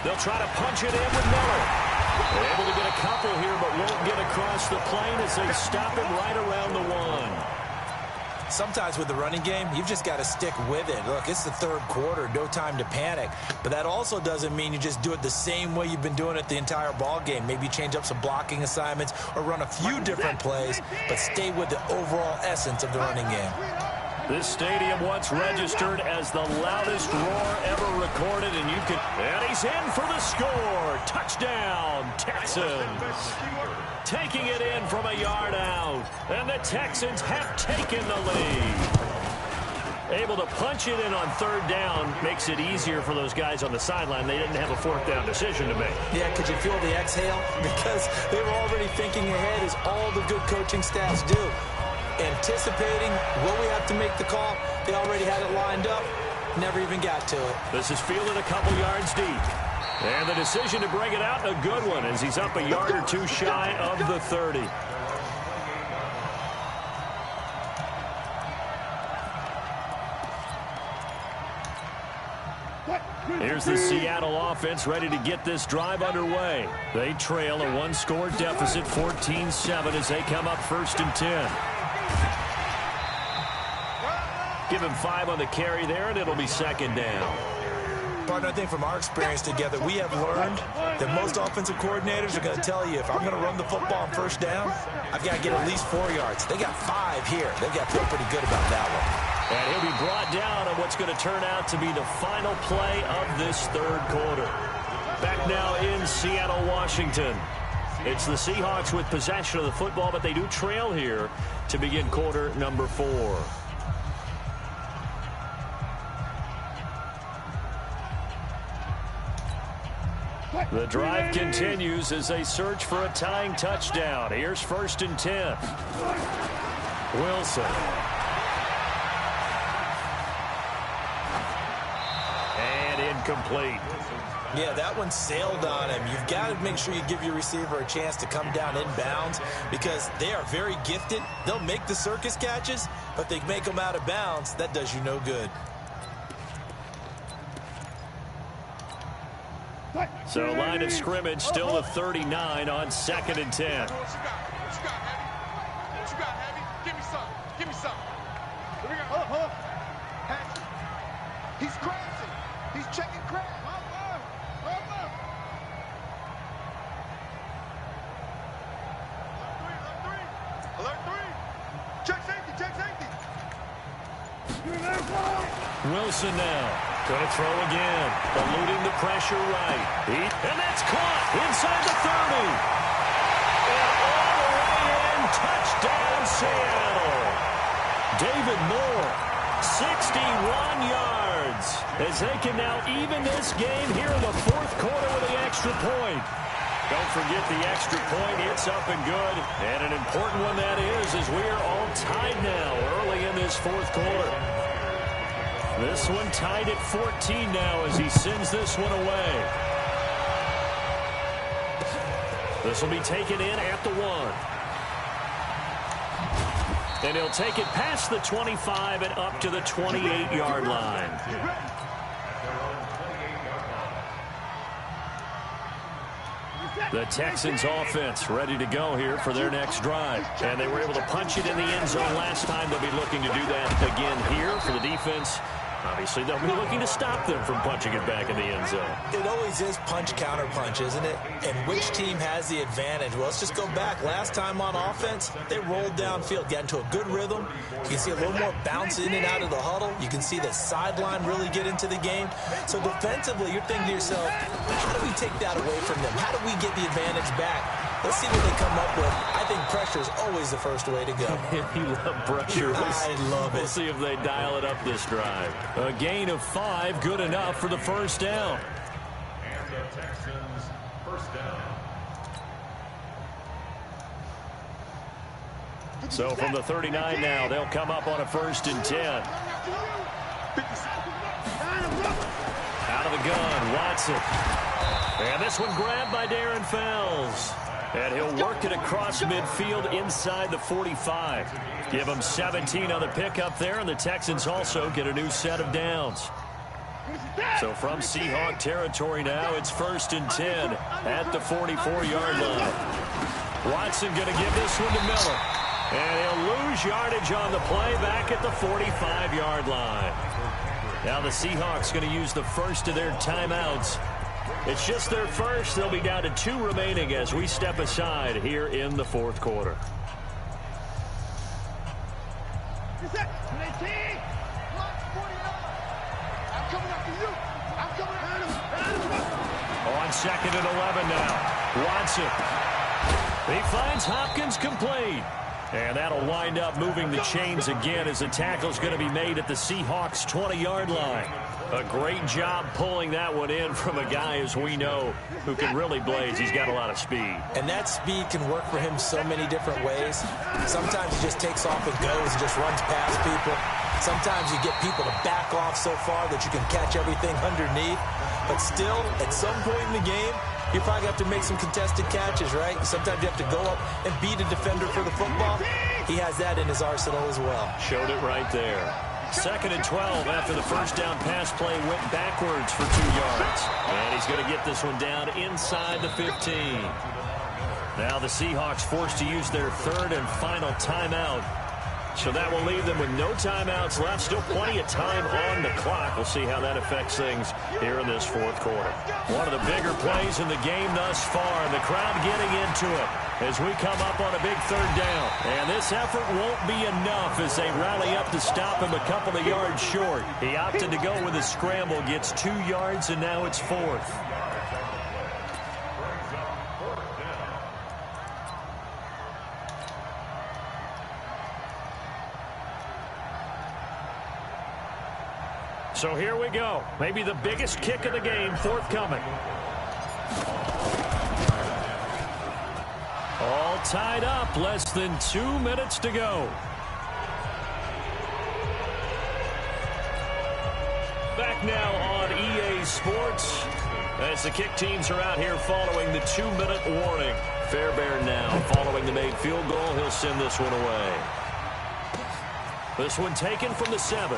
They'll try to punch it in with Miller. They're able to get a couple here, but won't get across the plane as they stop him right around the 1. Sometimes with the running game, you've just got to stick with it. Look, it's the third quarter, no time to panic. But that also doesn't mean you just do it the same way you've been doing it the entire ball game. Maybe change up some blocking assignments or run a few different plays, but stay with the overall essence of the running game. This stadium once registered as the loudest roar ever recorded, and and he's in for the score. Touchdown, Texans. Taking it in from a yard out, and the Texans have taken the lead. Able to punch it in on 3rd down makes it easier for those guys on the sideline. They didn't have a 4th down decision to make. Yeah, could you feel the exhale? Because they were already thinking ahead, as all the good coaching staffs do. Anticipating, will we have to make the call? They already had it lined up, never even got to it. This is fielded a couple yards deep. And the decision to bring it out, a good one, as he's up a yard or 2 shy of the 30. Here's the Seattle offense ready to get this drive underway. They trail a 1-score deficit, 14-7, as they come up 1st and 10. Give him 5 on the carry there, and it'll be 2nd down. Partner, I think from our experience together, we have learned that most offensive coordinators are going to tell you, if I'm going to run the football on 1st down, I've got to get at least 4 yards. They got 5 here. They've got to feel pretty good about that one. And he'll be brought down on what's going to turn out to be the final play of this 3rd quarter. Back now in Seattle, Washington. It's the Seahawks with possession of the football, but they do trail here to begin quarter number 4. The drive continues as they search for a tying touchdown. Here's 1st and 10. Wilson. incomplete. Yeah, that one sailed on him. You've got to make sure you give your receiver a chance to come down inbounds because they are very gifted. They'll make the circus catches, but they make them out of bounds. That does you no good. So line of scrimmage still a 39 on 2nd and 10. What you got, Heavy? What you got, Heavy? Give me some. Give me some. Here we go. Hold up. He's crashing. He's checking crash. Alert three. Check safety. Check safety. Wilson now. Going to throw again. Eluding the pressure right. And that's caught inside the 30. And all the way in. Touchdown, Seattle. David Moore, 61 yards. As they can now even this game here in the 4th quarter with the extra point. Don't forget the extra point. It's up and good. And an important one that is, as we are all tied now early in this 4th quarter. This one tied at 14 now as he sends this one away. This will be taken in at the 1. And he'll take it past the 25 and up to the 28-yard line. The Texans offense ready to go here for their next drive. And they were able to punch it in the end zone last time. They'll be looking to do that again here for the defense. Obviously, they'll be looking to stop them from punching it back in the end zone. It always is punch-counter-punch, isn't it? And which team has the advantage? Well, let's just go back. Last time on offense, they rolled downfield, got into a good rhythm. You can see a little more bounce in and out of the huddle. You can see the sideline really get into the game. So defensively, you're thinking to yourself, how do we take that away from them? How do we get the advantage back? Let's see what they come up with. I think pressure is always the first way to go. You love pressure. I love it. We'll see if they dial it up this drive. A gain of 5, good enough for the first down. And the Texans first down. So from the 39 now, they'll come up on a 1st and 10. Out of the gun, Watson. And this one grabbed by Darren Fells. And he'll work it across midfield inside the 45. Give him 17 on the pickup there, and the Texans also get a new set of downs. So from Seahawk territory now, it's 1st and 10 at the 44-yard line. Watson going to give this one to Miller. And he'll lose yardage on the play back at the 45-yard line. Now the Seahawks going to use the first of their timeouts. It's just their first. They'll be down to 2 remaining as we step aside here in the 4th quarter. On 2nd and 11 now. Watson. He finds Hopkins complete. And that'll wind up moving the chains again as the tackle's going to be made at the Seahawks' 20-yard line. A great job pulling that one in from a guy, as we know, who can really blaze. He's got a lot of speed. And that speed can work for him so many different ways. Sometimes he just takes off and goes and just runs past people. Sometimes you get people to back off so far that you can catch everything underneath. But still, at some point in the game, you probably have to make some contested catches, right? Sometimes you have to go up and beat a defender for the football. He has that in his arsenal as well. Showed it right there. 2nd and 12 after the first down pass play went backwards for 2 yards. And he's going to get this one down inside the 15. Now the Seahawks forced to use their 3rd and final timeout. So that will leave them with no timeouts left. Still plenty of time on the clock. We'll see how that affects things here in this 4th quarter. One of the bigger plays in the game thus far. And the crowd getting into it as we come up on a big 3rd down. And this effort won't be enough as they rally up to stop him a couple of yards short. He opted to go with a scramble, gets 2 yards, and now it's 4th. So here we go. Maybe the biggest kick of the game forthcoming. All tied up. Less than 2 minutes to go. Back now on EA EA Sports, as the kick teams are out here following the 2-minute warning. Fairbairn now following the made field goal. He'll send this one away. This one taken from the 7.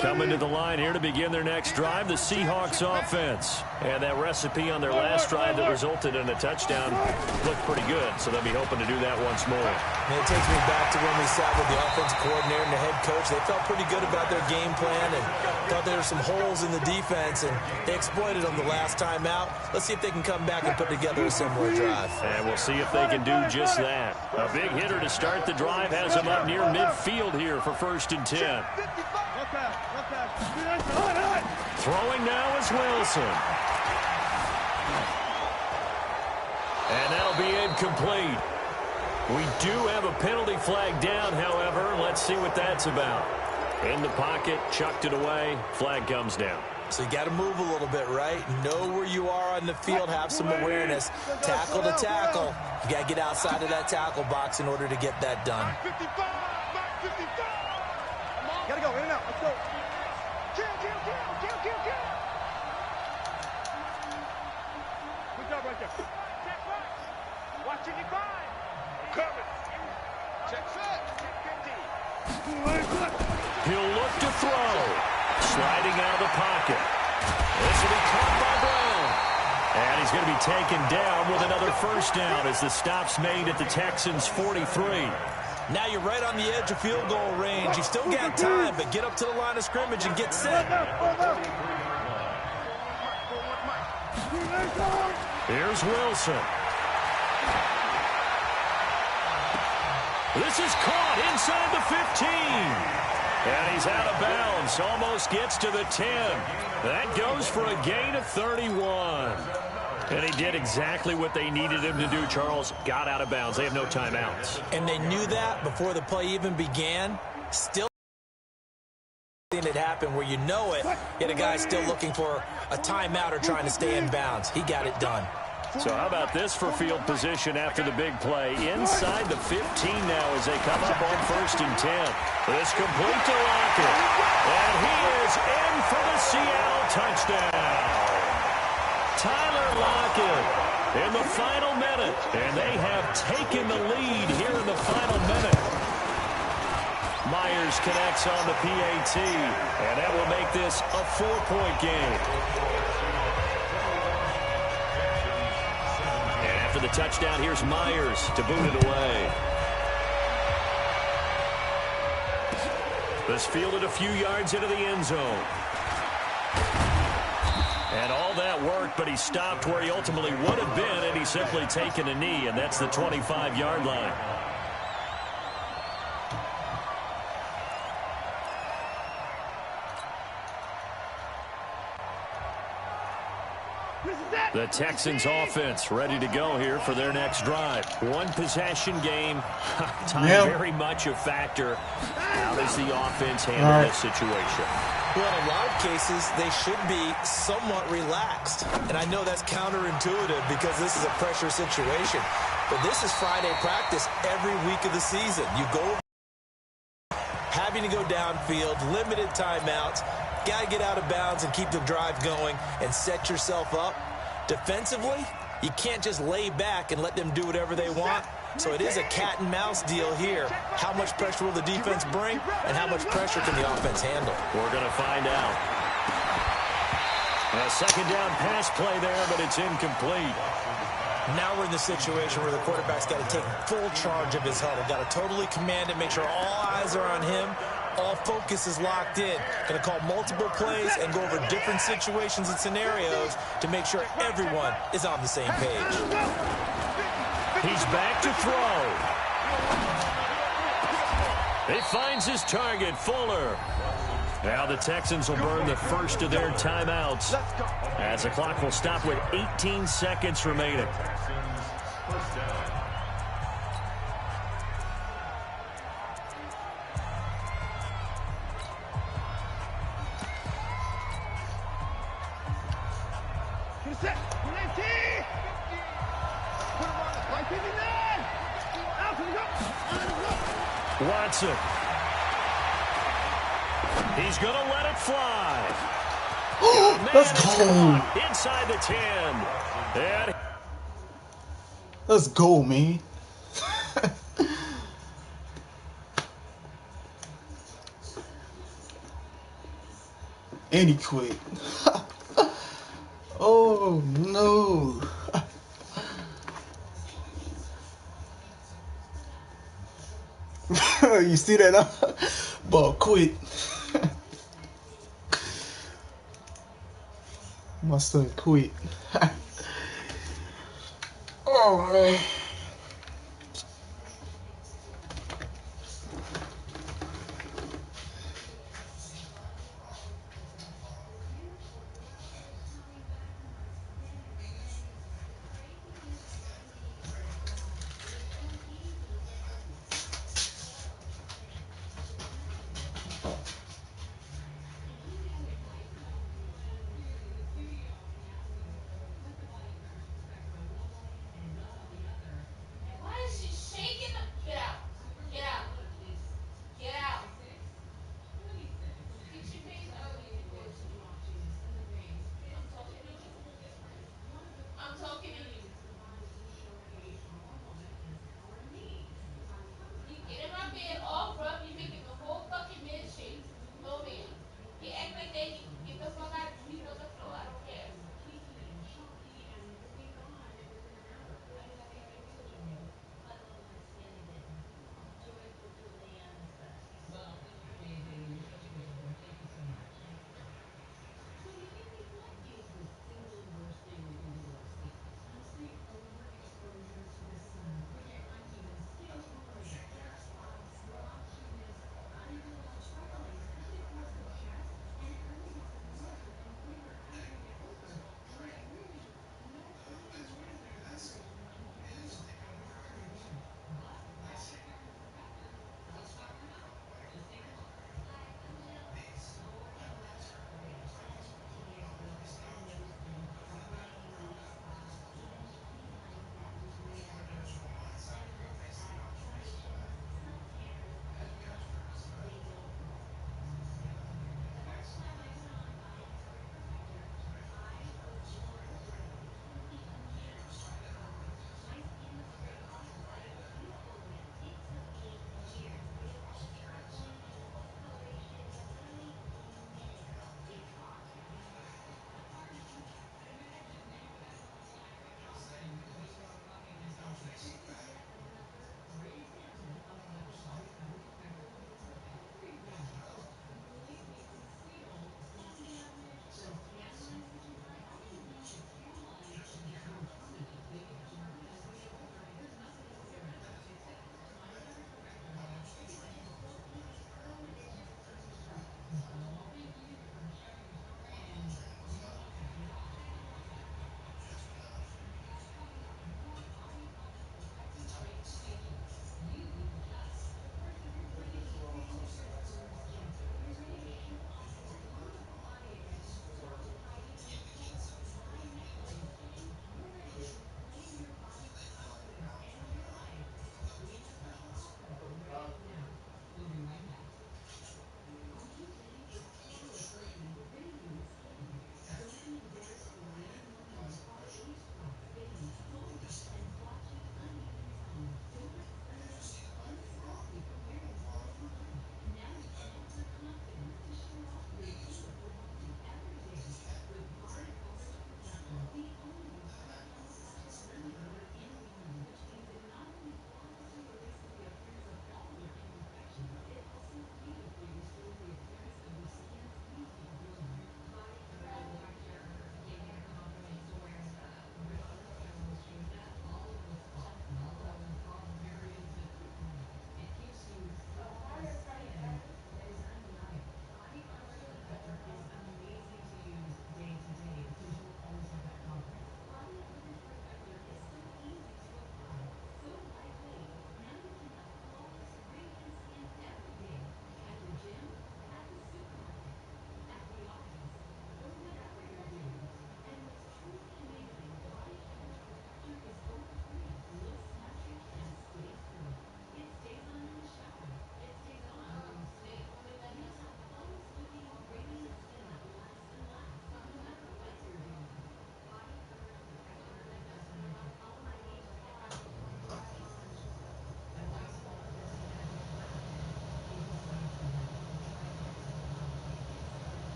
Coming to the line here to begin their next drive, the Seahawks offense. And that recipe on their last drive that resulted in a touchdown looked pretty good, so they'll be hoping to do that once more. And it takes me back to when we sat with the offensive coordinator and the head coach. They felt pretty good about their game plan and thought there were some holes in the defense, and they exploited them the last time out. Let's see if they can come back and put together a similar drive. And we'll see if they can do just that. A big hitter to start the drive has them up near midfield here for 1st and 10. Throwing now is Wilson. And that'll be incomplete. We do have a penalty flag down, however. Let's see what that's about. In the pocket, chucked it away. Flag comes down. So you got to move a little bit, right? Know where you are on the field. Have some awareness. Tackle to tackle. You got to get outside of that tackle box in order to get that done. Gotta go, in and out. Let's go. Kill. Good job right there. Check right. Watch it, you find. Coming. Check set. 50. He'll look to throw. Sliding out of the pocket. This will be caught by Brown. And he's going to be taken down with another first down as the stop's made at the Texans' 43. Now you're right on the edge of field goal range. You've still got time, but get up to the line of scrimmage and get set. Here's Wilson. This is caught inside the 15. And he's out of bounds. Almost gets to the 10. That goes for a gain of 31. And he did exactly what they needed him to do, Charles. Got out of bounds. They have no timeouts. And they knew that before the play even began. Still it happened where you know it, yet a guy still looking for a timeout or trying to stay in bounds. He got it done. So how about this for field position after the big play? Inside the 15 now as they come up on 1st and 10. This complete to Lockett. And he is in for the Seattle touchdown. Tyler Lockett in the final minute, and they have taken the lead here in the final minute. Myers connects on the PAT, and that will make this a 4-point game. And after the touchdown, here's Myers to boot it away. This fielded a few yards into the end zone. And all that worked, but he stopped where he ultimately would have been, and he's simply taken a knee, and that's the 25-yard line. The Texans offense ready to go here for their next drive. One possession game. Time very much a factor. How does the offense handle this situation? Well, in a lot of cases, they should be somewhat relaxed. And I know that's counterintuitive because this is a pressure situation. But this is Friday practice every week of the season. You go having to go downfield, limited timeouts, got to get out of bounds and keep the drive going and set yourself up. Defensively, you can't just lay back and let them do whatever they want. So it is a cat and mouse deal here. How much pressure will the defense bring, and how much pressure can the offense handle? We're going to find out. A second down pass play there, but it's incomplete. Now we're in the situation where the quarterback's got to take full charge of his huddle. Got to totally command it, make sure all eyes are on him. All focus is locked in. Going to call multiple plays and go over different situations and scenarios to make sure everyone is on the same page. He's back to throw. He finds his target, Fuller. Now the Texans will burn the first of their timeouts as the clock will stop with 18 seconds remaining. set. Put him on the play. 59. Out to the go. Watson. He's going to let it fly. Let's go. Inside the 10. And Let's go, man. And he quit. Oh no. You see that? Ball quit. My son quit. Oh man. I'm talking